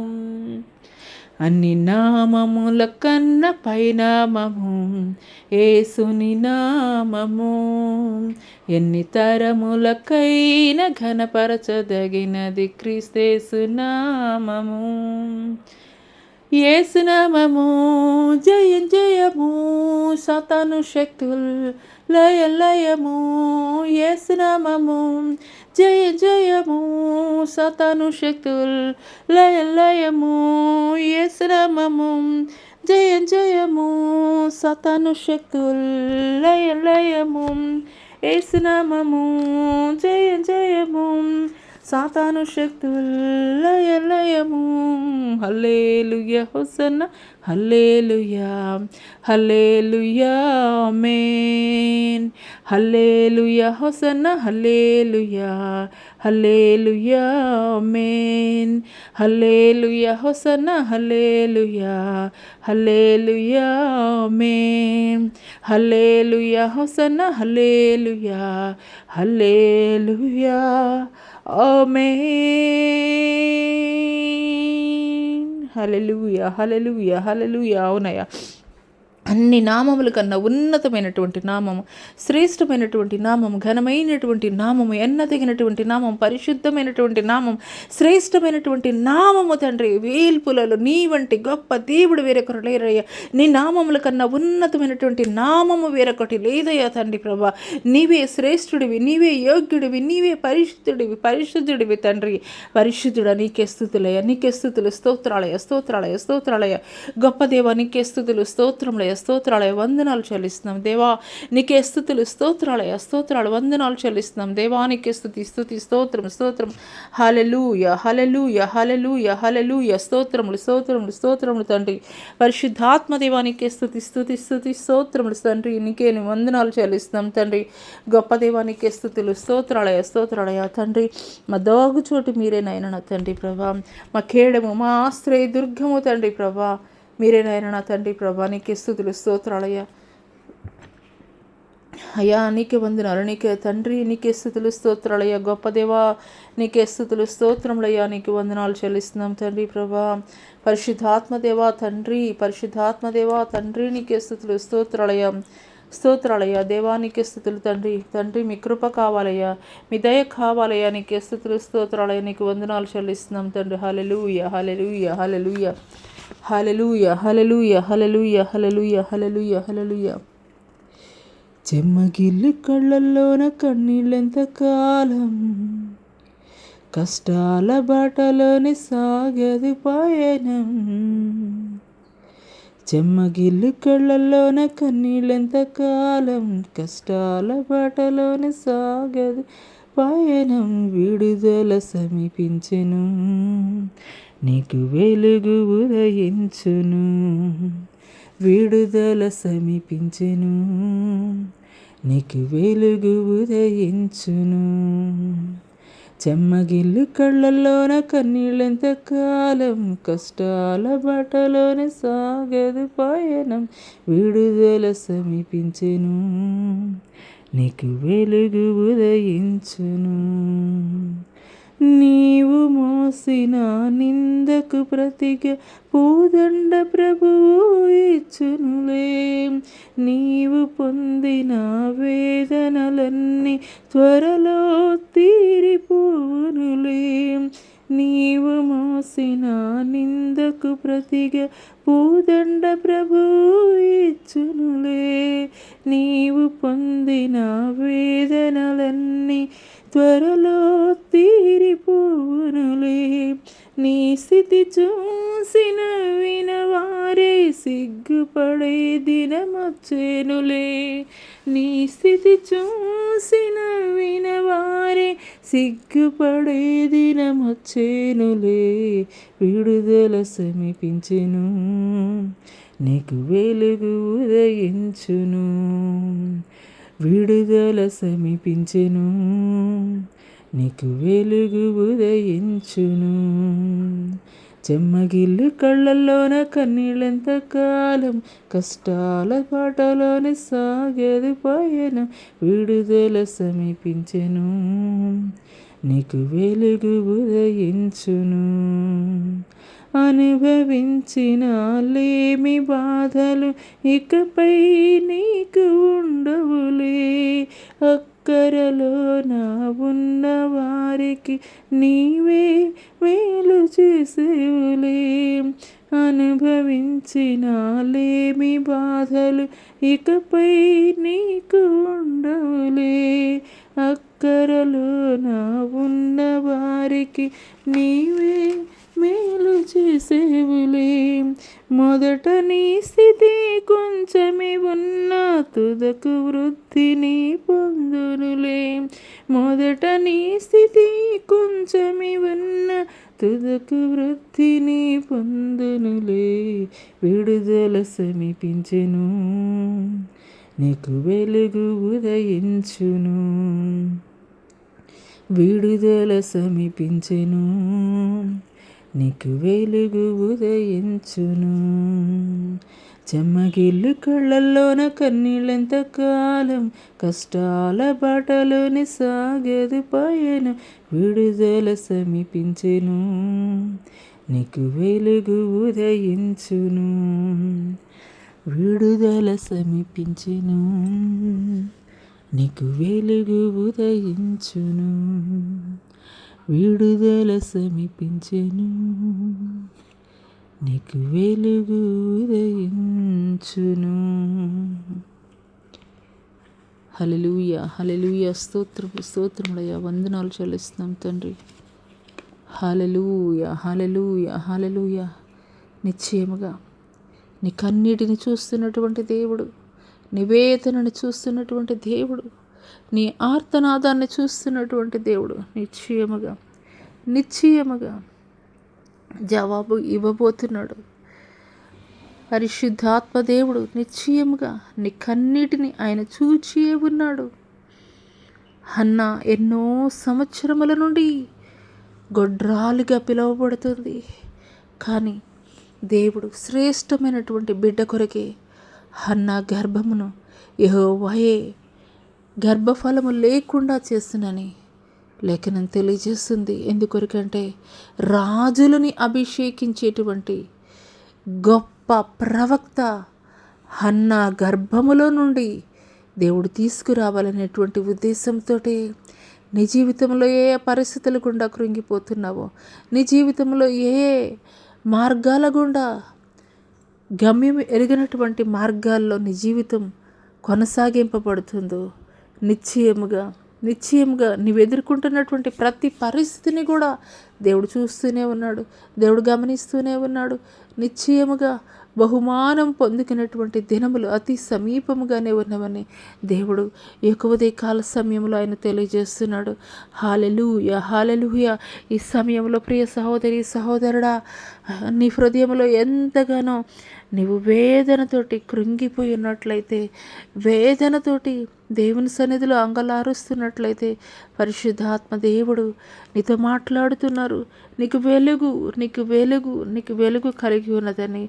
అన్ని నామముల కన్న పైనామము యేసుని నామము, ఎన్ని తరములకైన ఘనపరచదగినది క్రీస్తేసు నామము. యేసు నామము జయ జయము, సాతాను శక్తుల్ లయ లయము. యేసు నామము జయ జయము, సాతాను శక్తుల్ లయ లయము. యేసు నామము జయ జయము, సాతాను శక్తుల్ లయ లయము. యేసు నామము జయ జయము, సాతాను శక్తుల్ లయ లయము. హల్లెలూయా హోసన్నా హల్లెలూయా హల్లెలూయా ఆమేన్. హల్లెలూయా హోసన్న హల్లెలూయా హల్లెలూయా ఆమేన్. హల్లెలూయా హోసన్న హల్లెలూయా హల్లెలూయా ఆమేన్. హల్లెలూయా హోసన్న హల్లెలూయా హల్లెలూయా ఆమేన్. హల్లెలూయా హల్లెలూయా హల్లెలూయా. అవునయ్యా, అన్ని నామముల కన్నా ఉన్నతమైనటువంటి నామము, శ్రేష్టమైనటువంటి నామము, ఘనమైనటువంటి నామము, ఎన్నదగినటువంటి నామం, పరిశుద్ధమైనటువంటి నామం, శ్రేష్టమైనటువంటి నామము తండ్రి. వేల్పులలో నీ వంటి గొప్ప దేవుడు వేరొకరు లేరయ్యా. నీ నామముల కన్నా ఉన్నతమైనటువంటి నామము వేరొకటి లేదయ్యా తండ్రి ప్రభా. నీవే శ్రేష్ఠుడివి, నీవే యోగ్యుడివి, నీవే పరిశుద్ధుడివి తండ్రి. పరిశుద్ధుడా నీకే స్తుతులయ్యా, నీకే స్తుతులు, స్తోత్రాలయ స్తోత్రాలయ స్తోత్రాలయ. గొప్ప దేవా నీకే స్తుతులు, స్తోత్రములయ స్తోత్రాలయ, వందనాలు చెల్లిస్తున్నాం దేవా. నీకే స్తుతులు, స్తోత్రాలయ స్తోత్రాలు, వందనాలు చెల్లిస్తున్నాం దేవా. నీకే స్తుతి స్తోత్రం స్తోత్రం. హల్లెలూయా హల్లెలూయా హల్లెలూయా హల్లెలూయా. స్తోత్రములు స్తోత్రములు స్తోత్రములు తండ్రి. పరిశుద్ధాత్మ దేవా నీకే స్తుతి స్తోత్రములు తండ్రి. నీకే వందనాలు చెల్లిస్తున్నాం తండ్రి. గొప్ప దేవా నీకే స్తుతులు, స్తోత్రాలయ స్తోత్రాలయ తండ్రి. మా దోగు చోటు మీరేనాయన నా తండ్రి ప్రభా. మా కేడము, మా ఆశ్రయ దుర్గము తండ్రి ప్రభా. మీరేనాయన నా తండ్రి ప్రభా. నీకే స్తుతులు, స్తోత్రాలయ్యా. అయ్యా నీకే వందనాలు, నీకే తండ్రి, నీకే స్తుతులు, స్తోత్రాలయ్యా. గొప్ప దేవా నీకే స్తుతులు, స్తోత్రములయ్యా. నీకు వందనాలు చెల్లిస్తున్నాం తండ్రి ప్రభా. పరిశుద్ధాత్మదేవా తండ్రి, పరిశుద్ధాత్మదేవా తండ్రి, నీకే స్తుతులు, స్తోత్రాలయ్యా స్తోత్రాలయ్యా. దేవానికి స్తుతులు తండ్రి. తండ్రి మీ కృప కావాలయ్యా, మీ దయ కావాలయ్యా. నీకే స్తుతులు, స్తోత్రాలయ్యా. నీకు వందనాలు చెల్లిస్తున్నాం తండ్రి. Hallelujah hallelujah hallelujah hallelujah hallelujah hallelujah hallelujah hallelujah హల్లెలూయా. చెమ్మగిల్లు కళ్ళల్లోన కన్నీళ్ళెంత కాలం, కష్టాల బాటలోని సాగదు పయనం. చెమ్మగిల్లు కళ్ళల్లోన కన్నీళ్ళెంత కాలం, కష్టాల బాటలోని సాగదు పయనం. విడుదల సమీపించెను, నీకు వెలుగు ఉదయించును. విడుదల సమీపించెను, నీకు వెలుగు ఉదయించును. చెమ్మగిల్లు కళ్ళల్లోన కన్నీళ్ళెంత కాలం, కష్టాల బాటలోన సాగదు పయనం. విడుదల సమీపించెను, నీకు వెలుగు ఉదయించును. నీవు మోసిన నిందకు ప్రతిగా పూదండ ప్రభువు ఇచ్చునులే. నీవు పొందిన వేదనలన్నీ త్వరలో తీరిపోవునులే. నీవు మోసిన నిందకు ప్రతిగా పూదండ ప్రభువు ఇచ్చునులే. నీవు పొందిన వేదనలన్నీ త్వరలో తీరిపోవునులే. నీ స్థితి చూసిన వినవారే సిగ్గుపడే దినమొచ్చెనులే. నీ స్థితి చూసిన వినవారే సిగ్గుపడే దినమొచ్చెనులే. విడుదల సమీపించెను, నీకు వెలుగు ఉదయించును. విడుదల సమీపించెను, నీకు వెలుగు ఉదయించును. చెమ్మగిల్లు కళ్ళల్లోన కన్నీళ్ళెంత కాలం, కష్టాల బాటలోని సాగదు పయనం. విడుదల సమీపించెను, నీకు వెలుగు ఉదయించును. అనుభవించిన లేమి బాధలు ఇకపై నీకు ఉండవులే. అక్కరలో నా ఉన్న వారికి నీవే మేలు చేసేవులే. అనుభవించిన లేమి బాధలు ఇకపై నీకు ఉండవులే. అక్కరలో నా ఉన్న వారికి నీవే మేలు చేసేవులే. మొదట నీ స్థితి కొంచెమే ఉన్నా తుదకు వృద్ధిని పొందునులే. మొదట నీ స్థితి కొంచెమే ఉన్నా తుదకు వృద్ధిని పొందునులే. విడుదల సమీపించెను, నీకు వెలుగు ఉదయించును. విడుదల సమీపించెను, నీకు వెలుగు ఉదయించును. చెమ్మగిల్లు కళ్ళల్లోన కన్నీళ్ళెంతకాలం, కష్టాల బాటలోని సాగదు పయనం. విడుదల సమీపించెను, నీకు వెలుగు ఉదయించును. విడుదల సమీపించెను, నీకు వెలుగు ఉదయించును. విడుదల సమీపించెను, నీకు వెలుగు ఉదయించును. హల్లెలూయా, హల్లెలూయా. స్తోత్రములయ్యా, వందనాలు చెల్లిస్తున్నాం తండ్రి. హల్లెలూయా, హల్లెలూయా, హల్లెలూయా. నిశ్చయముగా నీ కన్నీటిని చూస్తున్నటువంటి దేవుడు, నీ వేదనను చూస్తున్నటువంటి దేవుడు, నీ ఆర్తనాదాన్ని చూస్తున్నటువంటి దేవుడు నిశ్చయముగా జవాబు ఇవ్వబోతున్నాడు. పరిశుద్ధాత్మ దేవుడు నిశ్చయముగా నీ కన్నీటిని ఆయన చూచియే ఉన్నాడు. హన్నా ఎన్నో సంవత్సరముల నుండి గొడ్రాలుగా పిలువబడుతుంది. కానీ దేవుడు శ్రేష్టమైనటువంటి బిడ్డ కొరకే హన్నా గర్భమును యెహోవాయే గర్భఫలము లేకుండా చేస్తునని లేఖనం తెలియజేస్తుంది. ఎందుకొరకంటే రాజులని అభిషేకించేటువంటి గొప్ప ప్రవక్త హన్నా గర్భములో నుండి దేవుడు తీసుకురావాలనేటువంటి ఉద్దేశంతో నీ జీవితంలో ఏ పరిస్థితుల గుండా కృంగిపోతున్నావో, నీ జీవితంలో ఏ మార్గాల గుండా గమ్యం ఎరిగినటువంటి మార్గాల్లో నీ జీవితం కొనసాగింపబడుతుందో, నిశ్చయముగా నీవు ఎదుర్కొంటున్నటువంటి ప్రతి పరిస్థితిని కూడా దేవుడు చూస్తూనే ఉన్నాడు, దేవుడు గమనిస్తూనే ఉన్నాడు. నిశ్చయముగా బహుమానం పొందుకున్నటువంటి దినములు అతి సమీపముగానే ఉన్నవని దేవుడు ఈ ఉదయకాల సమయంలో ఆయన తెలియజేస్తున్నాడు. హల్లెలూయా, హల్లెలూయా. ఈ సమయంలో ప్రియ సహోదరి సహోదరుడా, నీ హృదయంలో ఎంతగానో నీవు వేదనతోటి కృంగిపోయి ఉన్నట్లయితే, వేదనతోటి దేవుని సన్నిధిలో అంగలారుస్తున్నట్లయితే పరిశుద్ధాత్మ దేవుడు నీతో మాట్లాడుతున్నారు. నీకు వెలుగు కలిగి ఉన్నదని,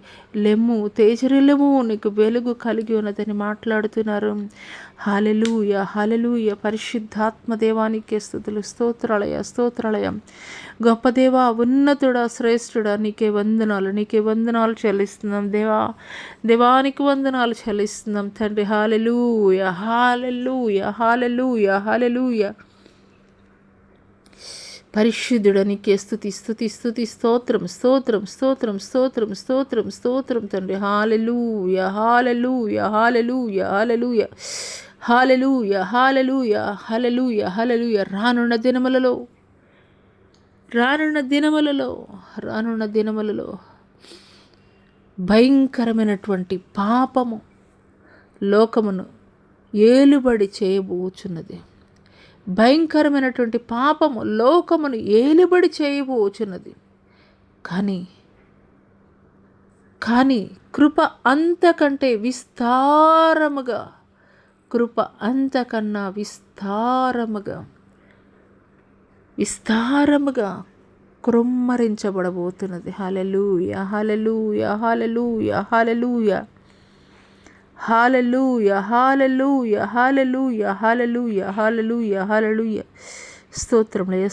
లెమ్ము తేజరిల్లము, నీకు వెలుగు కలిగి ఉన్నదని మాట్లాడుతున్నారు. హల్లెలూయా, హల్లెలూయా. పరిశుద్ధాత్మ దేవానికి స్తుతులు. స్తోత్రాలయ. గొప్ప దేవా, ఉన్నతుడా, శ్రేష్ఠుడా, నీకే వందనాలు చెల్లిస్తున్నాం దేవానికి వందనాలు చెల్లిస్తున్నాం తండ్రి. హల్లెలూయా, హల్లెలూయా, హల్లెలూయా, హల్లెలూయా. పరిశుద్ధుడా, నీకే స్తుతి స్తోత్రం తండ్రి. Hallelujah, hallelujah, hallelujah, hallelujah, hallelujah, hallelujah, hallelujah, హల్లెలూయా. రానున్న దినములలో భయంకరమైనటువంటి పాపము లోకమును ఏలుబడి చేయబోచున్నది. భయంకరమైనటువంటి పాపము లోకమును ఏలుబడి చేయబోచున్నది. కానీ కృప అంతకంటే విస్తారముగా, కృప అంతకన్నా విస్తారముగా కృమ్మరించబడబోతున్నది. హల్లెలూయా, hallelujah, hallelujah, hallelujah, hallelujah, hallelujah, hallelujah, hallelujah, hallelujah, హల్లెలూయా. స్తోత్రములయ.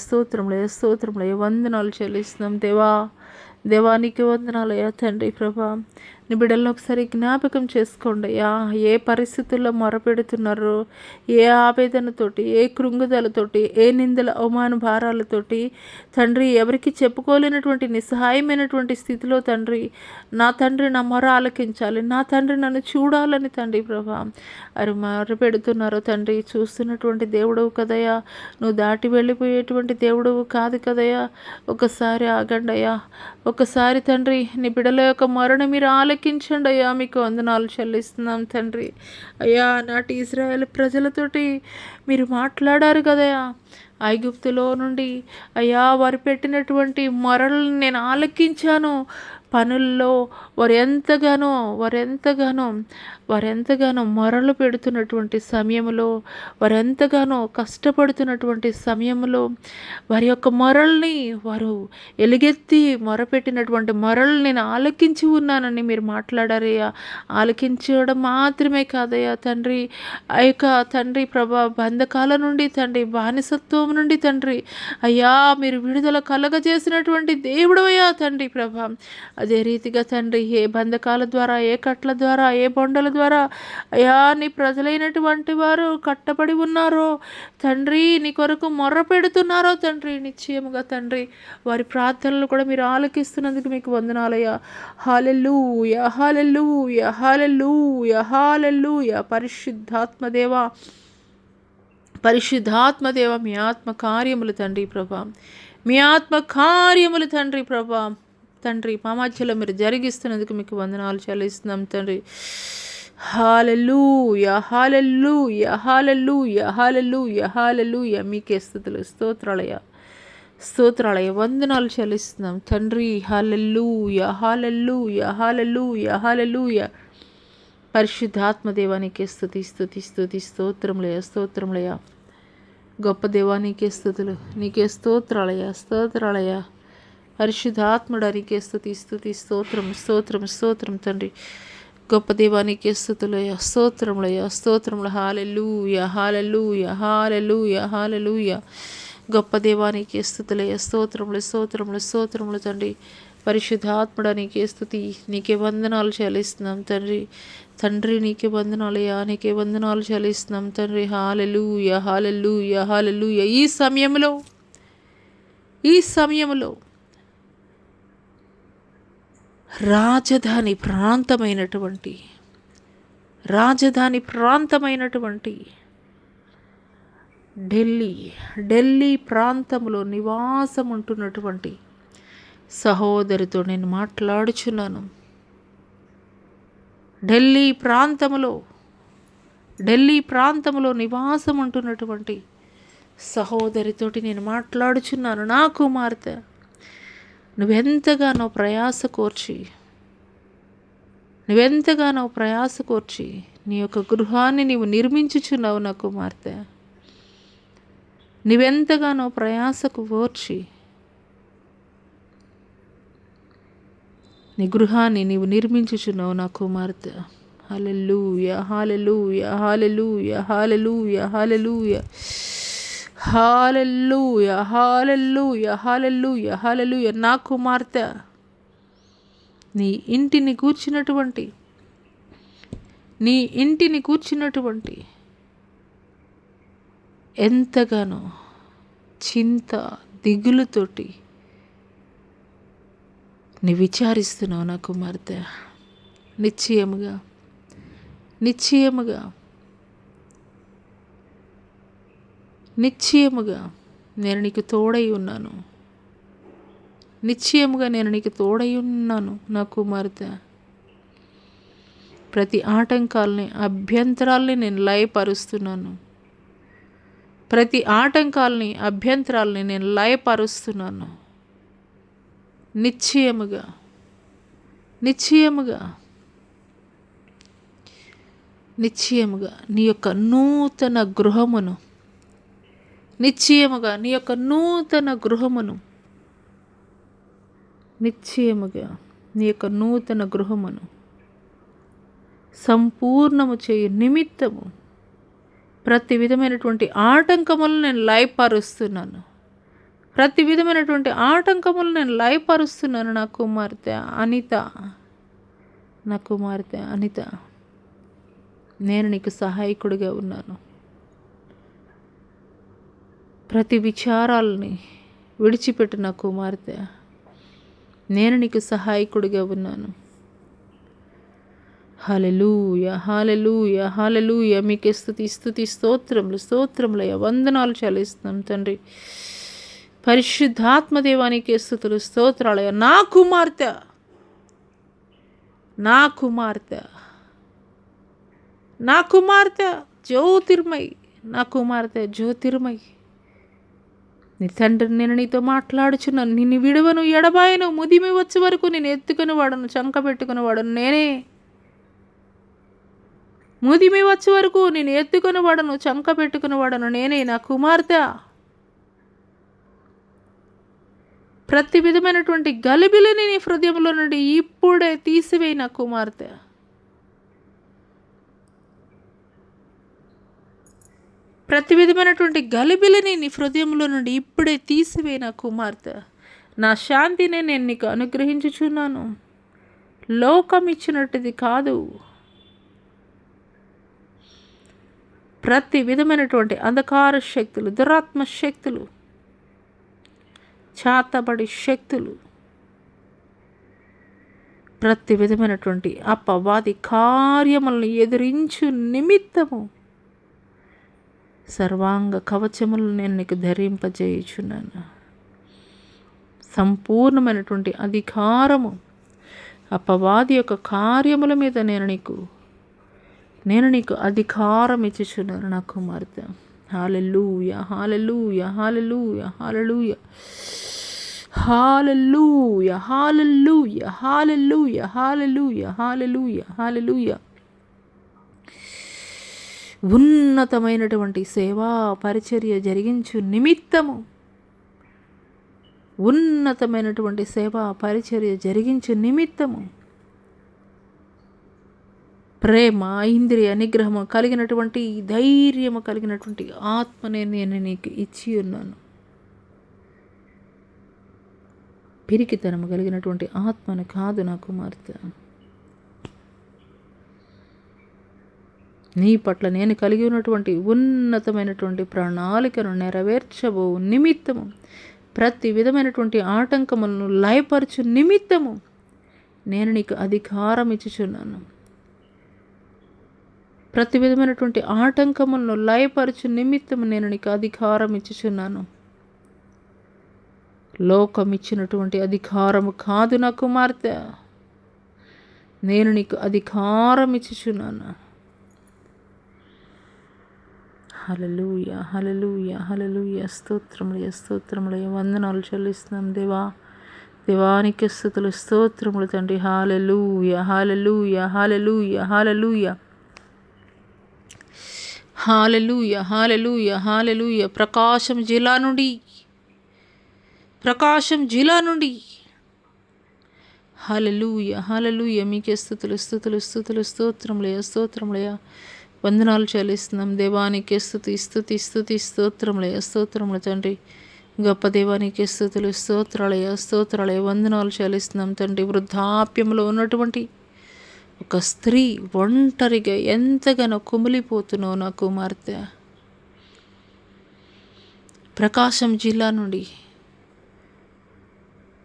వందనాలు చెల్లిస్తున్నాం దేవానికి వందనాలయ్యా తండ్రి. ప్రభా, నీ బిడ్డలను ఒకసారి జ్ఞాపకం చేసుకోండి అయ్యా. ఏ పరిస్థితుల్లో మొరపెడుతున్నారో, ఏ ఆవేదనతోటి, ఏ కృంగుదలతోటి, ఏ నిందల అవమాన భారాలతోటి తండ్రి, ఎవరికి చెప్పుకోలేనటువంటి నిస్సహాయమైనటువంటి స్థితిలో తండ్రి, నా మొర ఆలకించాలి, నా తండ్రి నన్ను చూడాలని తండ్రి ప్రభా అరు మొరపెడుతున్నారో తండ్రి, చూస్తున్నటువంటి దేవుడవు కదయ్యా. నువ్వు దాటి వెళ్ళిపోయేటువంటి దేవుడవు కాదు కదయ్యా. ఒకసారి ఆగండి అయ్యా. ఒకసారి తండ్రి, నీ బిడ్డల యొక్క మొరను మీరు ఆలకించండి అయ్యా. మీకు వందనాలు చెల్లిస్తున్నాం తండ్రి. అయ్యా, నాటి ఇజ్రాయేల్ ప్రజలతోటి మీరు మాట్లాడారు కదయ్యా. ఐగుప్తులో నుండి అయ్యా వారు పెట్టినటువంటి మొరలను నేను ఆలకించాను. పనుల్లో వారెంతగానో మొరలు పెడుతున్నటువంటి సమయంలో, వారెంతగానో కష్టపడుతున్నటువంటి సమయంలో వారి యొక్క మొరల్ని వారు ఎలుగెత్తి మొరపెట్టినటువంటి మొరలు నేను ఆలకించి ఉన్నానని మీరు మాట్లాడారయ్యా. ఆలకించడం మాత్రమే కాదయ్యా తండ్రి, ఆ యొక్క తండ్రి ప్రభా బంధకాల నుండి తండ్రి, బానిసత్వం నుండి తండ్రి అయ్యా మీరు విడుదల కలగజేసినటువంటి దేవుడు అయ్యా తండ్రి ప్రభా. అదే రీతిగా తండ్రి ఏ బంధకాల ద్వారా, ఏ కట్ల ద్వారా, ఏ బొండల ద్వారా అయ్యా నీ ప్రజలైనటువంటి వారు కట్టబడి ఉన్నారో తండ్రి, నీ కొరకు మొర్ర పెడుతున్నారో తండ్రి, నిశ్చయముగా తండ్రి వారి ప్రార్థనలు కూడా మీరు ఆలకిస్తున్నందుకు మీకు వందనాలయ్యా. హల్లెలూయా, హల్లెలూయా, హల్లెలూయా, హల్లెలూయా. పరిశుద్ధాత్మదేవ మీ ఆత్మ కార్యములు తండ్రి ప్రభా, మీ ఆత్మ కార్యములు తండ్రి ప్రభా తండ్రి మా మధ్యలో మీరు జరిగిస్తున్నందుకు మీకు వందనాలు చెల్లిస్తున్నాం తండ్రి. హల్లెలూయా, హల్లెలూయా, హల్లెలూయా, హల్లెలూయా, హల్లెలూయా. మీకే స్తుతులు, స్తోత్రాలయ వందనాలు చెల్లిస్తున్నాం తండ్రి. హల్లెలూయా, హల్లెలూయా, హల్లెలూయా, హల్లెలూయా. పరిశుద్ధాత్మదేవానికే స్తోత్రములయ. గొప్ప దేవానికే స్తుతులు, నీకే స్తోత్రాలయ. పరిశుద్ధాత్ముడా నీకే స్తోత్రం తండ్రి. గొప్ప దేవానికే స్తుతులయ, స్తోత్రములు. హల్లెలూయా, హల్లెలూయా, హల్లెలూయా, హల్లెలూయా. గొప్ప దేవానికి స్తుతులయ, స్తోత్రములు తండ్రి. పరిశుద్ధాత్ముడా నీకే స్తుతి, నీకే వందనాలు చెల్లిస్తున్నాం తండ్రి నీకే వందనాలయ్యా, నీకే వందనాలు చెల్లిస్తున్నాం తండ్రి. హల్లెలూయా, హల్లెలూయా, హల్లెలూయా. ఈ సమయంలో రాజధాని ప్రాంతమైనటువంటి ఢిల్లీ ప్రాంతంలో నివాసం ఉంటున్నటువంటి సహోదరితో నేను మాట్లాడుచున్నాను. ఢిల్లీ ప్రాంతంలో నివాసం ఉంటున్నటువంటి సహోదరితోటి నేను మాట్లాడుచున్నాను. నా కుమార్తె, నువ్వెంతగానో ప్రయాస కోర్చి నీ యొక్క గృహాన్ని నీవు నిర్మించుచున్నావు. నా కుమార్తె, నువ్వెంతగానో ప్రయాసకు కోర్చి నీ గృహాన్ని నీవు నిర్మించుచున్నావు నా కుమార్తె. హల్లెలూయా, hallelujah, hallelujah, hallelujah, hallelujah, hallelujah, hallelujah, hallelujah, హల్లెలూయా. నా కుమార్తె, నీ ఇంటిని కూర్చున్నటువంటి ఎంతగానో చింత దిగులుతోటి నీ విచారిస్తున్నావు నా కుమార్తె. నిశ్చయముగా నేను నీకు తోడై ఉన్నాను. నా కుమార్తె. ప్రతి ఆటంకాలని, అభ్యంతరాలని నేను లయపరుస్తున్నాను. నిశ్చయముగా నీ యొక్క నూతన గృహమును సంపూర్ణము చేయు నిమిత్తము ప్రతి విధమైనటువంటి ఆటంకములను నేను లయపరుస్తున్నాను. నా కుమార్తె అనిత, నేను నీకు సహాయకుడిగా ఉన్నాను. ప్రతి విచారాలని విడిచిపెట్టు నా కుమార్తె, నేను నీకు సహాయకుడిగా ఉన్నాను. హల్లెలూయా, హల్లెలూయా, హల్లెలూయా. మీకే స్తుతి, స్తోత్రములయ్యా. వందనాలు చెల్లిస్తున్నాం తండ్రి. పరిశుద్ధాత్మదేవానికే స్తుతులు, స్తోత్రాలయ్యా. నా కుమార్తె జ్యోతిర్మయి, నీ తండ్రి నేను నీతో మాట్లాడుచున్నాను, నిన్ను విడువను ఎడబాయను, ముదిమి వచ్చే వరకు నేను ఎత్తుకుని వాడను, చంక పెట్టుకుని వాడను నేనే. ముదిమి వచ్చే వరకు నేను ఎత్తుకుని వాడను, చంక పెట్టుకుని వాడను నేనే. నా కుమార్తె, ప్రతి విధమైనటువంటి గలిబిలిని నీ హృదయంలో నుండి ఇప్పుడే తీసివేయి నా కుమార్తె. ప్రతి విధమైనటువంటి గలిబిలిని నీ హృదయంలో నుండి ఇప్పుడే తీసివేయి నా కుమార్తె. నా శాంతిని నేను నీకు అనుగ్రహించుచున్నాను, లోకం ఇచ్చినట్టుది కాదు. ప్రతి విధమైనటువంటి అంధకార శక్తులు, దురాత్మ శక్తులు, చాతబడి శక్తులు, ప్రతి విధమైనటువంటి అపవాది కార్యములను ఎదిరించు నిమిత్తము సర్వాంగ కవచములను నేను నీకు ధరింపజేయుచున్నాను. సంపూర్ణమైనటువంటి అధికారము అపవాది యొక్క కార్యముల మీద నేను నీకు అధికారం ఇచ్చుచున్నాను నా కుమార్తె. హల్లెలూయా, hallelujah, hallelujah, hallelujah, hallelujah, hallelujah, hallelujah, hallelujah, hallelujah, హల్లెలూయా. ఉన్నతమైనటువంటి సేవా పరిచర్య జరిగించు నిమిత్తము, ఉన్నతమైనటువంటి సేవా పరిచర్య జరిగించు నిమిత్తము ప్రేమ, ఇంద్రియ నిగ్రహము కలిగినటువంటి, ధైర్యము కలిగినటువంటి ఆత్మనే నేను నీకు ఇచ్చి ఉన్నాను. పిరికితనము కలిగినటువంటి ఆత్మను కాదు నా కుమార్తె. నీ పట్ల నేను కలిగి ఉన్నటువంటి ఉన్నతమైనటువంటి ప్రణాళికను నెరవేర్చబో నిమిత్తము, ప్రతి విధమైనటువంటి ఆటంకములను లయపరచు నిమిత్తము నేను నీకు అధికారం ఇచ్చుచున్నాను. ప్రతి విధమైనటువంటి ఆటంకములను లయపరచు నిమిత్తము నేను నీకు అధికారం ఇచ్చుచున్నాను. లోకం ఇచ్చినటువంటి అధికారము కాదు నా కుమార్తె, నేను నీకు అధికారం ఇచ్చుచున్నాను. హల్లెలూయా, హల్లెలూయా, హల్లెలూయా. స్తోత్రములు, స్తోత్రములు, వందనాలు చెల్లిస్తున్నాం దేవా. దేవానికి స్తుతులు, స్తోత్రములు తండ్రి. Hallelujah, hallelujah, hallelujah, hallelujah, hallelujah, hallelujah, హల్లెలూయా. ప్రకాశం జిల్లా నుండి హల్లెలూయా, హల్లెలూయా. మీకే స్తుతులు, స్తుతులు, స్తుతులు, స్తోత్రములయ, స్తోత్రములయ. వందనాలు చెల్లిస్తున్నాం దేవానికి స్తుతి, స్తుతి, స్తుతి, స్తోత్రములయ, స్తోత్రములు తండ్రి. గొప్ప దేవానికి స్తుతులు, స్తోత్రాలయ, స్తోత్రాలయ. వందనాలు చెల్లిస్తున్నాం తండ్రి. వృద్ధాప్యంలో ఉన్నటువంటి ఒక స్త్రీ ఒంటరిగా ఎంతగానో కుమిలిపోతున్నావు నా కుమార్తె. ప్రకాశం జిల్లా నుండి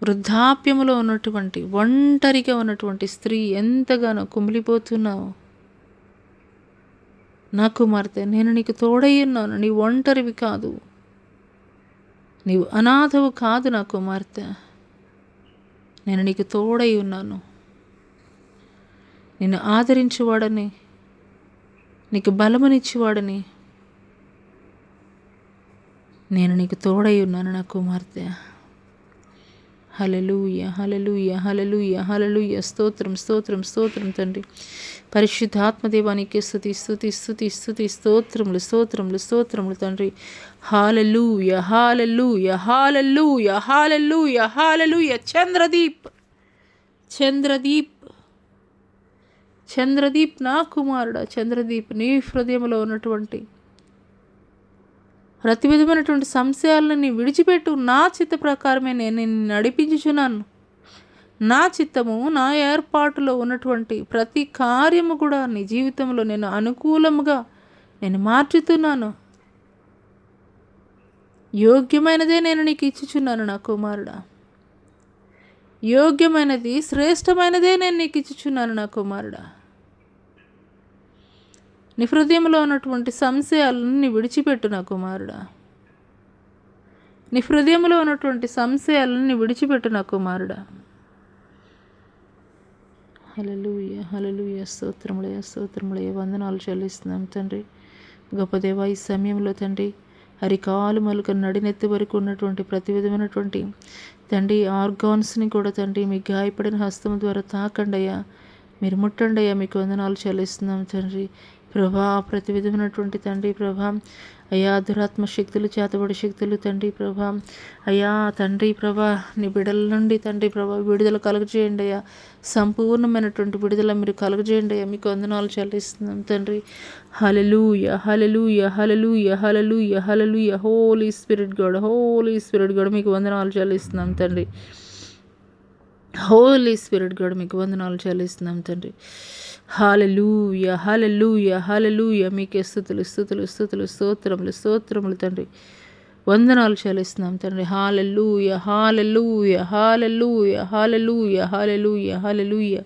వృద్ధాప్యములో ఉన్నటువంటి ఒంటరిగా ఉన్నటువంటి స్త్రీ ఎంతగానో కుమిలిపోతున్నావు నా కుమార్తె. నేను నీకు తోడై ఉన్నాను. నీ ఒంటరివి కాదు, నీవు అనాథవు కాదు నా కుమార్తె. నేను నీకు తోడై ఉన్నాను. నిన్ను ఆదరించేవాడని, నీకు బలమునిచ్చేవాడని నేను నీకు తోడై ఉన్నాను నా కుమార్తె. హల్లెలూయా, హల్లెలూయా, హల్లెలూయా, హల్లెలూయా. స్తోత్రం, స్తోత్రం, స్తోత్రం తండ్రి. పరిశుద్ధాత్మదేవానికి స్తుతి, స్తుతి, స్తుతి, స్తుతి, స్తోత్రములు, స్తోత్రములు, స్తోత్రములు తండ్రి. హల్లెలూయా, హల్లెలూయా, హల్లెలూయా, హల్లెలూయా, హల్లెలూయా. చంద్రదీప్ నా కుమారుడా, చంద్రదీప్ నీ హృదయంలో ఉన్నటువంటి ప్రతి విధమైనటువంటి సంశయాలను విడిచిపెట్టు. నా చిత్త ప్రకారమే నేను నిన్ను నడిపించుచున్నాను. నా చిత్తము, నా ఏర్పాటులో ఉన్నటువంటి ప్రతి కార్యము కూడా నీ జీవితంలో నేను అనుకూలముగా నేను మార్చుతున్నాను. యోగ్యమైనదే నేను నీకు ఇచ్చుచున్నాను నా కుమారుడా. యోగ్యమైనది, శ్రేష్టమైనదే నేను నీకు ఇచ్చుచున్నాను నా కుమారుడా. నీ హృదయంలో ఉన్నటువంటి సంశయాలను విడిచిపెట్టు నా కుమారుడా. నీ హృదయంలో ఉన్నటువంటి సంశయాలను విడిచిపెట్టు నా కుమారుడా. హల్లెలూయా, హల్లెలూయా. స్తోత్రములయ, స్తోత్రములయ. వందనాలు చెల్లిస్తున్నాం తండ్రి. గొప్ప దేవా, ఈ సమయంలో తండ్రి అరికాలు మొదలుక నడినెత్తి వరకు ఉన్నటువంటి ప్రతి విధమైనటువంటి తండ్రి ఆర్గాన్స్ని కూడా తండ్రి మీ గాయపడిన హస్తం ద్వారా తాకండి అయ్యా, మీరు ముట్టండి అయ్యా. మీకు వందనాలు చెల్లిస్తున్నాం తండ్రి ప్రభా. ప్రతి విధమైనటువంటి తండ్రి ప్రభా అయ్యా దురాత్మ శక్తులు, చేతబడి శక్తులు తండ్రి ప్రభా అయ్యా తండ్రి ప్రభా నీ బిడ్డల నుండి తండ్రి ప్రభా విడుదల కలుగజేయండి అయ్యా. సంపూర్ణమైనటువంటి విడుదల మీరు కలుగజేయండి అయ్యా. మీకు వందనాలు చెల్లిస్తున్నాం తండ్రి. Hallelujah hallelujah hallelujah hallelujah hallelujah. Holy spirit God, holy spirit God మీకు వందనాలు చెల్లిస్తున్నాం తండ్రి. హోలీ స్పిరిట్ గాడ్ మీకు వందనాలు చెల్లిస్తున్నాం తండ్రి. హల్లెలూయా హల్లెలూయా హల్లెలూయా. మీకే స్తుతులు స్తుతులు స్తుతులు స్తోత్రములు స్తోత్రములు తండ్రి. వందనాలు చెల్లిస్తున్నాం తండ్రి. Hallelujah hallelujah hallelujah hallelujah hallelujah hallelujah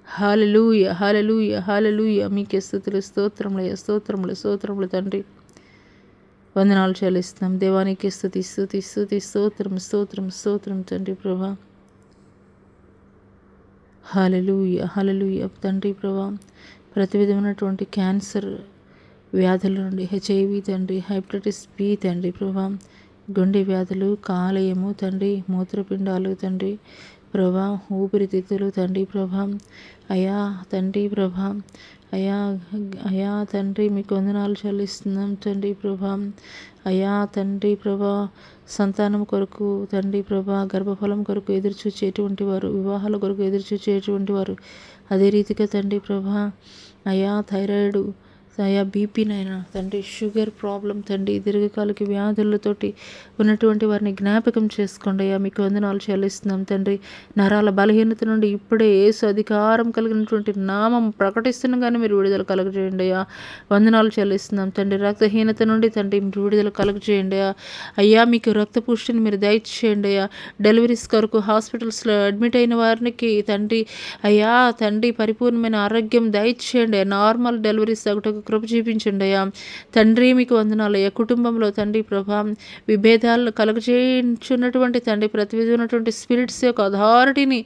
hallelujah hallelujah హల్లెలూయా. మీకే స్తుతులు స్తోత్రములు స్తోత్రములు స్తోత్రములు తండ్రి. వందనాలు చెల్లిస్తున్నాం దేవానికి. స్తుతి స్తుతి స్తుతి స్తోత్రం స్తోత్రం స్తోత్రం తండ్రి ప్రభా. హల్లెలూయా హల్లెలూయా తండ్రి ప్రభా. ప్రతి విధమైనటువంటి క్యాన్సర్ వ్యాధుల నుండి, HIV తండ్రి, హెపటైటిస్ B తండ్రి ప్రభా, గుండె వ్యాధులు, కాలేయము తండ్రి, మూత్రపిండాలు తండ్రి ప్రభా, ఊపిరితిత్తులు తండ్రి ప్రభా అయా తండ్రి ప్రభా అయా అయా తండ్రి మీకు వందనాలు చెల్లిస్తున్నాం తండ్రి ప్రభా అయా తండ్రి ప్రభా. సంతానం కొరకు తండ్రి ప్రభా, గర్భఫలం కొరకు ఎదురు చూచేటువంటి వారు, వివాహాల కొరకు ఎదురు చూచేటువంటి వారు, అదే రీతిగా తండ్రి ప్రభా అయా థైరాయిడ్ అయా బీపీనైనా తండ్రి, షుగర్ ప్రాబ్లం తండ్రి, దీర్ఘకాలిక వ్యాధులతోటి ఉన్నటువంటి వారిని జ్ఞాపకం చేసుకోండి అయ్యా. మీకు వందనాలు చెల్లిస్తున్నాం తండ్రి. నరాల బలహీనత నుండి ఇప్పుడే యేసు అధికారం కలిగినటువంటి నామం ప్రకటిస్తున్నాగానే మీరు విడుదల కలుగజేయండి అయ్యా. వందనాలు చెల్లిస్తున్నాం తండ్రి. రక్తహీనత నుండి తండ్రి మీరు విడుదల కలుగజేయండి అయ్యా. అయ్యా మీకు రక్త పుష్టిని మీరు దయచేయండి అయ్యా. డెలివరీస్ కొరకు హాస్పిటల్స్లో అడ్మిట్ అయిన వారికి తండ్రి అయ్యా తండ్రి పరిపూర్ణమైన ఆరోగ్యం దయచేయండి. నార్మల్ డెలివరీస్ ఒకటి కృప చూపించండి అయ్యా తండ్రి. మీకు వందనాలు అయ్యా. కుటుంబంలో తండ్రి ప్రభా విభేదాలను కలుగజేయించున్నటువంటి తండ్రి ప్రతి విధమైనటువంటి స్పిరిట్స్ యొక్క అథారిటీని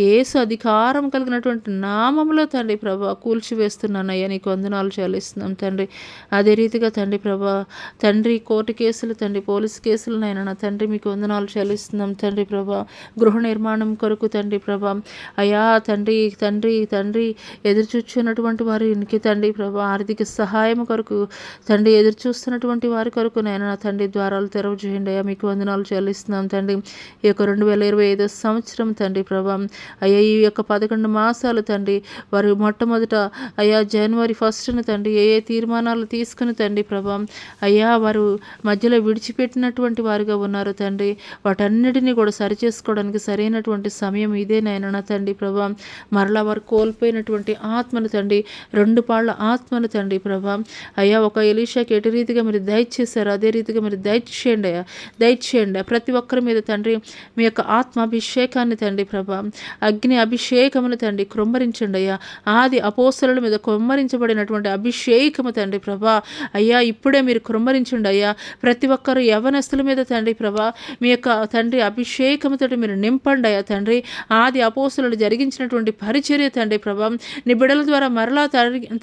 యేసు అధికారం కలిగినటువంటి నామంలో తండ్రి ప్రభా కూల్చివేస్తున్నాను అయ్యా. నీకు వందనాలు చెల్లిస్తున్నాం తండ్రి. అదే రీతిగా తండ్రి ప్రభా తండ్రి కోర్టు కేసులు తండ్రి, పోలీస్ కేసులనైనా నా తండ్రి మీకు వందనాలు చెల్లిస్తున్నాం తండ్రి ప్రభా. గృహ నిర్మాణం కొరకు తండ్రి ప్రభా అయా తండ్రి తండ్రి తండ్రి ఎదురుచూచున్నటువంటి వారికి తండ్రి ప్రభా ఆర్థిక సహాయం కొరకు తండ్రి ఎదురు చూస్తున్నటువంటి వారి కొరకు నేను నా తండ్రి ద్వారాలు తెరవ చేయండి అయ్యా. మీకు వందనాలు చెల్లిస్తున్నాం తండ్రి. ఈ యొక్క 2025 సంవత్సరం తండ్రి ప్రభా అయ్యా ఈ యొక్క 11 మాసాలు తండ్రి వారు మొట్టమొదట అయ్యా జనవరి 1న తండ్రి ఏ తీర్మానాలు తీసుకుని తండ్రి ప్రభా అయ్యా వారు మధ్యలో విడిచిపెట్టినటువంటి వారుగా ఉన్నారు తండ్రి. వాటన్నిటినీ కూడా సరిచేసుకోవడానికి సరైనటువంటి సమయం ఇదే నాయన తండ్రి ప్రభా. మరలా వారు కోల్పోయినటువంటి ఆత్మను తండ్రి, 2 పాళ్ళ ఆత్మను తండ్రి ప్రభా అయ్యా ఒక ఎలీషాకి ఎటు రీతిగా మీరు దయచేశారు అదే రీతిగా మీరు దయచేయండి అయ్యా. దయచేయండి ప్రతి ఒక్కరి మీద తండ్రి మీ యొక్క ఆత్మాభిషేకాన్ని తండ్రి ప్రభా, అగ్ని అభిషేకమును తండ్రి కృమ్మరించండి అయ్యా. ఆది అపోస్తలుల మీద కృమ్మరించబడినటువంటి అభిషేకము తండ్రి ప్రభా అయ్యా ఇప్పుడే మీరు కృమ్మరించండి అయ్యా. ప్రతి ఒక్కరు యవనస్తుల మీద తండ్రి ప్రభా మీ యొక్క తండ్రి అభిషేకముతో మీరు నింపండి అయ్యా తండ్రి. ఆది అపోస్తలులు జరిగించినటువంటి పరిచర్య తండ్రి ప్రభా నీ బిడ్డల ద్వారా మరలా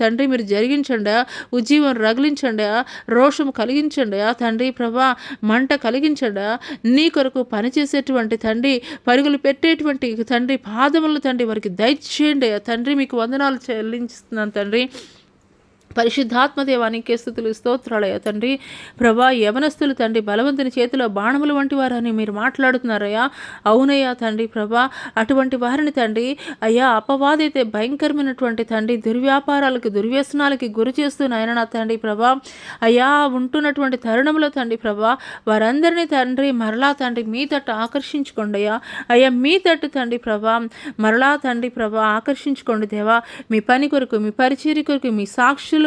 తండ్రి మీరు జరిగించండి, ఉజ్జీవం రగిలించండి, రోషం కలిగించండి తండ్రి ప్రభా, మంట కలిగించండి. నీ కొరకు పనిచేసేటువంటి తండ్రి, పరుగులు పెట్టేటువంటి తండ్రి పాదములు తండ్రి వారికి దయచేయండి తండ్రి. మీకు వందనాలు చెల్లించుతున్నాను తండ్రి. పరిశుద్ధాత్మ దేవానికి స్తుతులు స్తోత్రాలయ్యా తండ్రి ప్రభా. యవనస్తులు తండ్రి బలవంతుని చేతిలో బాణములు వంటి వారని మీరు మాట్లాడుతున్నారయ్యా. అవునయ్యా తండ్రి ప్రభా. అటువంటి వారిని తండ్రి అయ్యా అపవాదైతే భయంకరమైనటువంటి తండ్రి దుర్వ్యాపారాలకి దుర్వ్యసనాలకి గురి చేస్తున్నాయన నా తండ్రి ప్రభా అయ్యా ఉంటున్నటువంటి తరుణంలో తండ్రి ప్రభా వారందరినీ తండ్రి మరలా తండ్రి మీ తట్టు ఆకర్షించుకోండి అయ్యా. అయ్యా మీ తట్టు తండ్రి ప్రభా మరలా తండ్రి ప్రభా ఆకర్షించుకోండి దేవా. మీ పని కొరకు, మీ పరిచర్య కొరకు, మీ సాక్షులు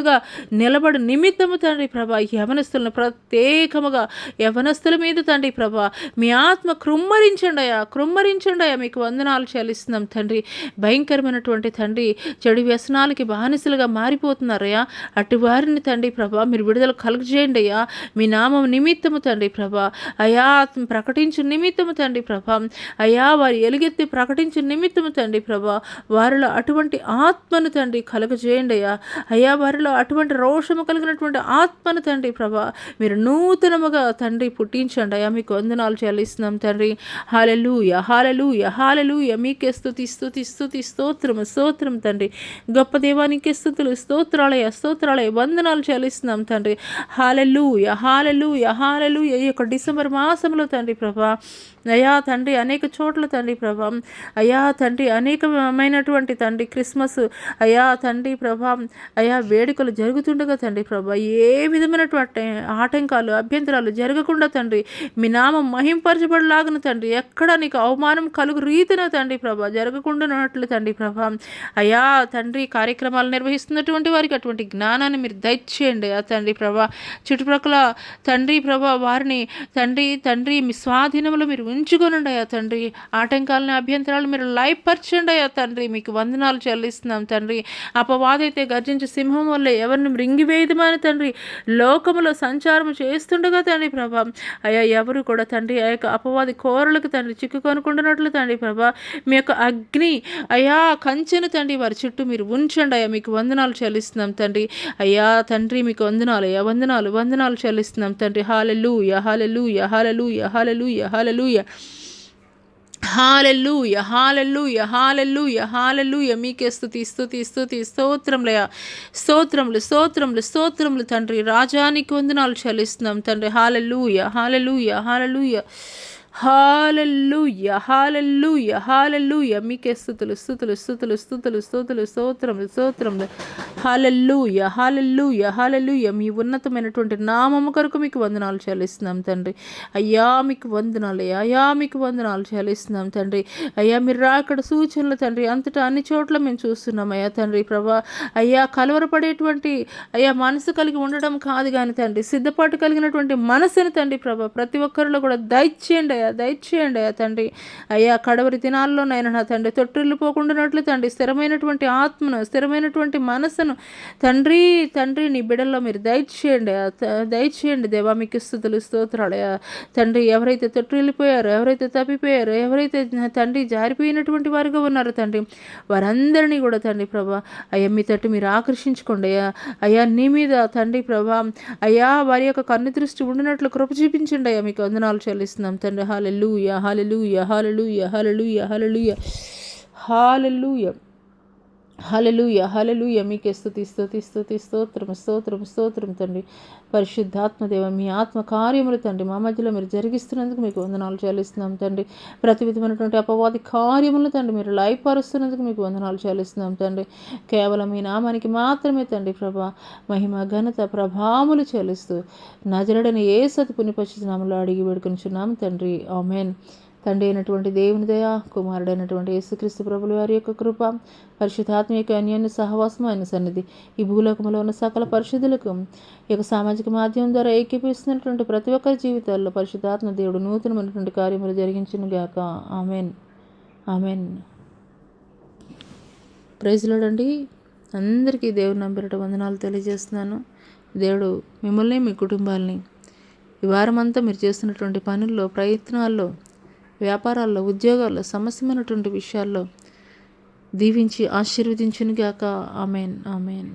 నిలబడి నిమిత్తము తండ్రి ప్రభా యవనస్తులను ప్రత్యేకముగా యవనస్తుల మీద తండ్రి ప్రభా మీ ఆత్మ కృమ్మరించండి అయ్యా. మీకు వందనాలు చెల్లిస్తున్నాం తండ్రి. భయంకరమైనటువంటి తండ్రి చెడు వ్యసనాలకి బానిసలుగా మారిపోతున్నారయ్యా. అటు వారిని తండ్రి ప్రభా మీరు విడుదల కలుగజేయండి అయ్యా. మీ నామం నిమిత్తము తండ్రి ప్రభా అయ్యా ప్రకటించు నిమిత్తము తండ్రి ప్రభా అయ్యా వారి ఎలుగెత్తి ప్రకటించు నిమిత్తము తండ్రి ప్రభా వారిలో అటువంటి ఆత్మను తండ్రి కలుగజేయండి అయ్యా. అయ్యా వారిని వారిలో అటువంటి రోషము కలిగినటువంటి ఆత్మను తండ్రి ప్రభా మీరు నూతనముగా తండ్రి పుట్టించండి అయ్యా. మీకు వందనాలు చెల్లిస్తున్నాం తండ్రి. హల్లెలూయా హల్లెలూయా హల్లెలూయా. మీకే స్తుతి స్తుతి స్తుతి స్తోత్రము స్తోత్రం తండ్రి. గొప్ప దేవానికి స్తుతులు స్తోత్రాలయ స్తోత్రాలయ వందనాలు చెల్లిస్తున్నాం తండ్రి. హల్లెలూయా హల్లెలూయా హల్లెలూయా. ఈ యొక్క డిసెంబర్ మాసంలో తండ్రి ప్రభా అయ్యా తండ్రి అనేక చోట్ల తండ్రి ప్రభా అయ్యా తండ్రి అనేకమైనటువంటి తండ్రి క్రిస్మస్ అయ్యా తండ్రి ప్రభా అయ్యా వేడుకలు జరుగుతుండగా తండ్రి ప్రభా ఏ విధమైనటువంటి ఆటంకాలు అభ్యంతరాలు జరగకుండా తండ్రి మీ నామం మహింపరచబడలాగన తండ్రి ఎక్కడ నీకు అవమానం కలుగు రీతిన తండ్రి ప్రభా జరగకుండానట్లు తండ్రి ప్రభా అయ్యా తండ్రి కార్యక్రమాలు నిర్వహిస్తున్నటువంటి వారికి అటువంటి జ్ఞానాన్ని మీరు దయచేయండి ఆ తండ్రి ప్రభా. చుట్టుప్రక్కల తండ్రి ప్రభా వారిని తండ్రి మీ స్వాధీనంలో మీరు ఉంచుకొనండి అయ్యా తండ్రి. ఆటంకాలను అభ్యంతరాలు మీరు లయపరచండి అయ్యా తండ్రి. మీకు వందనాలు చెల్లిస్తున్నాం తండ్రి. అపవాదైతే గర్జించే సింహం వల్లే ఎవరిని మృంగివేయదమని తండ్రి లోకములో సంచారం చేస్తుండగా తండ్రి ప్రభా అయ్యా ఎవరు కూడా తండ్రి ఆ యొక్క అపవాది కోరలకు తండ్రి చిక్కుకొనుకుంటున్నట్లు తండ్రి ప్రభా మీ యొక్క అగ్ని అయ్యా కంచెను తండ్రి వారి చుట్టూ మీరు ఉంచండి అయ్యా. మీకు వందనాలు చెల్లిస్తున్నాం తండ్రి. అయ్యా తండ్రి మీకు వందనాలు అయ్యా వందనాలు చెల్లిస్తున్నాం తండ్రి. Hallelujah hallelujah hallelujah hallelujah hallelujah hallelujah hallelujah hallelujah హల్లెలూయా. మీకే స్తుతి స్తుతి స్తుతి స్తోత్రములయ్యా స్తోత్రములు తండ్రి. రాజానికి వందనాలు చెల్లిస్తున్నాం తండ్రి. Hallelujah hallelujah hallelujah hallelujah hallelujah హల్లెలూయా. మీకే స్తుతులు స్తోత్రములు హల్లెలూయా హల్లెలూయా హల్లెలూయా. మీ ఉన్నతమైనటువంటి నామము కొరకు మీకు వందనాలు చెల్లిస్తున్నాం తండ్రి. అయ్యా మీకు వందనాలు అయ్యా మీకు వందనాలు చెల్లిస్తున్నాం తండ్రి. అయ్యా మీరు రాకడ సూచనలు తండ్రి అంతటా అన్ని చోట్ల మేము చూస్తున్నాం అయ్యా తండ్రి ప్రభా. అయ్యా కలవరపడేటువంటి అయ్యా మనసు కలిగి ఉండడం కాదు కానీ తండ్రి సిద్ధపాటు కలిగినటువంటి మనసుని తండ్రి ప్రభా ప్రతి ఒక్కరిలో కూడా దయచేయండి అయ్యా తండ్రి. అయ్యా కడవరి దినాల్లో నా తండ్రి తొట్టిల్లిపోకుండానట్లు తండ్రి స్థిరమైనటువంటి ఆత్మను స్థిరమైనటువంటి మనసును తండ్రి నీ బిడ్డల్లో మీరు దయచేయండి దేవా. మీకు స్తుతులు స్తోత్రాలు తండ్రి. ఎవరైతే తొట్టిల్లిపోయారో ఎవరైతే తప్పిపోయారో ఎవరైతే తండ్రి జారిపోయినటువంటి వారుగా ఉన్నారో తండ్రి వారందరినీ కూడా తండ్రి ప్రభా అయ్యా మీ తట్టు మీరు ఆకర్షించుకోండి అయ్యా నీ మీద తండ్రి ప్రభా అయ్యా వారి యొక్క కన్ను దృష్టి ఉండినట్లు కృప చూపించండి అయ్యా. మీకు వందనాలు చెల్లిస్తున్నాం తండ్రి. Hallelujah hallelujah hallelujah hallelujah hallelujah hallelujah hallelujah హల్లెలూయా. మీకే స్తుతి స్తోత్రం తండ్రి. పరిశుద్ధాత్మదేవ మీ ఆత్మ కార్యములు తండ్రి మా మధ్యలో మీరు జరిగిస్తున్నందుకు మీకు వందనాలు చెల్లిస్తున్నాం తండ్రి. ప్రతి విధమైనటువంటి అపవాది కార్యములు తండ్రి మీరు లయపరుస్తున్నందుకు మీకు వందనాలు చెల్లిస్తున్నాం తండ్రి. కేవలం మీ నామానికి మాత్రమే తండ్రి ప్రభా మహిమ ఘనత ప్రభావములు చెల్లిస్తూ నజరుడైన యేసు పుణ్యపరిశుద్ధ నామములో అడిగి వేడుకొనుచున్నాం తండ్రి. ఆమేన్. తండ్రి అయినటువంటి దేవుని దయ కుమారుడైనటువంటి యేసుక్రీస్తు ప్రభుల వారి యొక్క కృప పరిశుద్ధాత్మ యొక్క అన్యోన్య సహవాసం ఆయన సన్నిధి ఈ భూలోకంలో ఉన్న సకల పరిశుద్ధులకు ఈ యొక్క సామాజిక మాధ్యమం ద్వారా ఏకీపిస్తున్నటువంటి ప్రతి ఒక్కరి జీవితాల్లో పరిశుద్ధాత్మ దేవుడు నూతనమైనటువంటి కార్యములు జరిగించును గాక. ఆమేన్ ఆమేన్. ప్రైజ్ లార్డ్ అండి. అందరికీ దేవుని నంబరట వందనాలు తెలియజేస్తున్నాను. దేవుడు మిమ్మల్ని మీ కుటుంబాలని ఈ వారమంతా మీరు చేస్తున్నటువంటి పనుల్లో ప్రయత్నాల్లో వ్యాపారాల్లో ఉద్యోగాల్లో సమస్తమైనటువంటి విషయాల్లో దీవించి ఆశీర్వదించును గాక. ఆమేన్ ఆమేన్.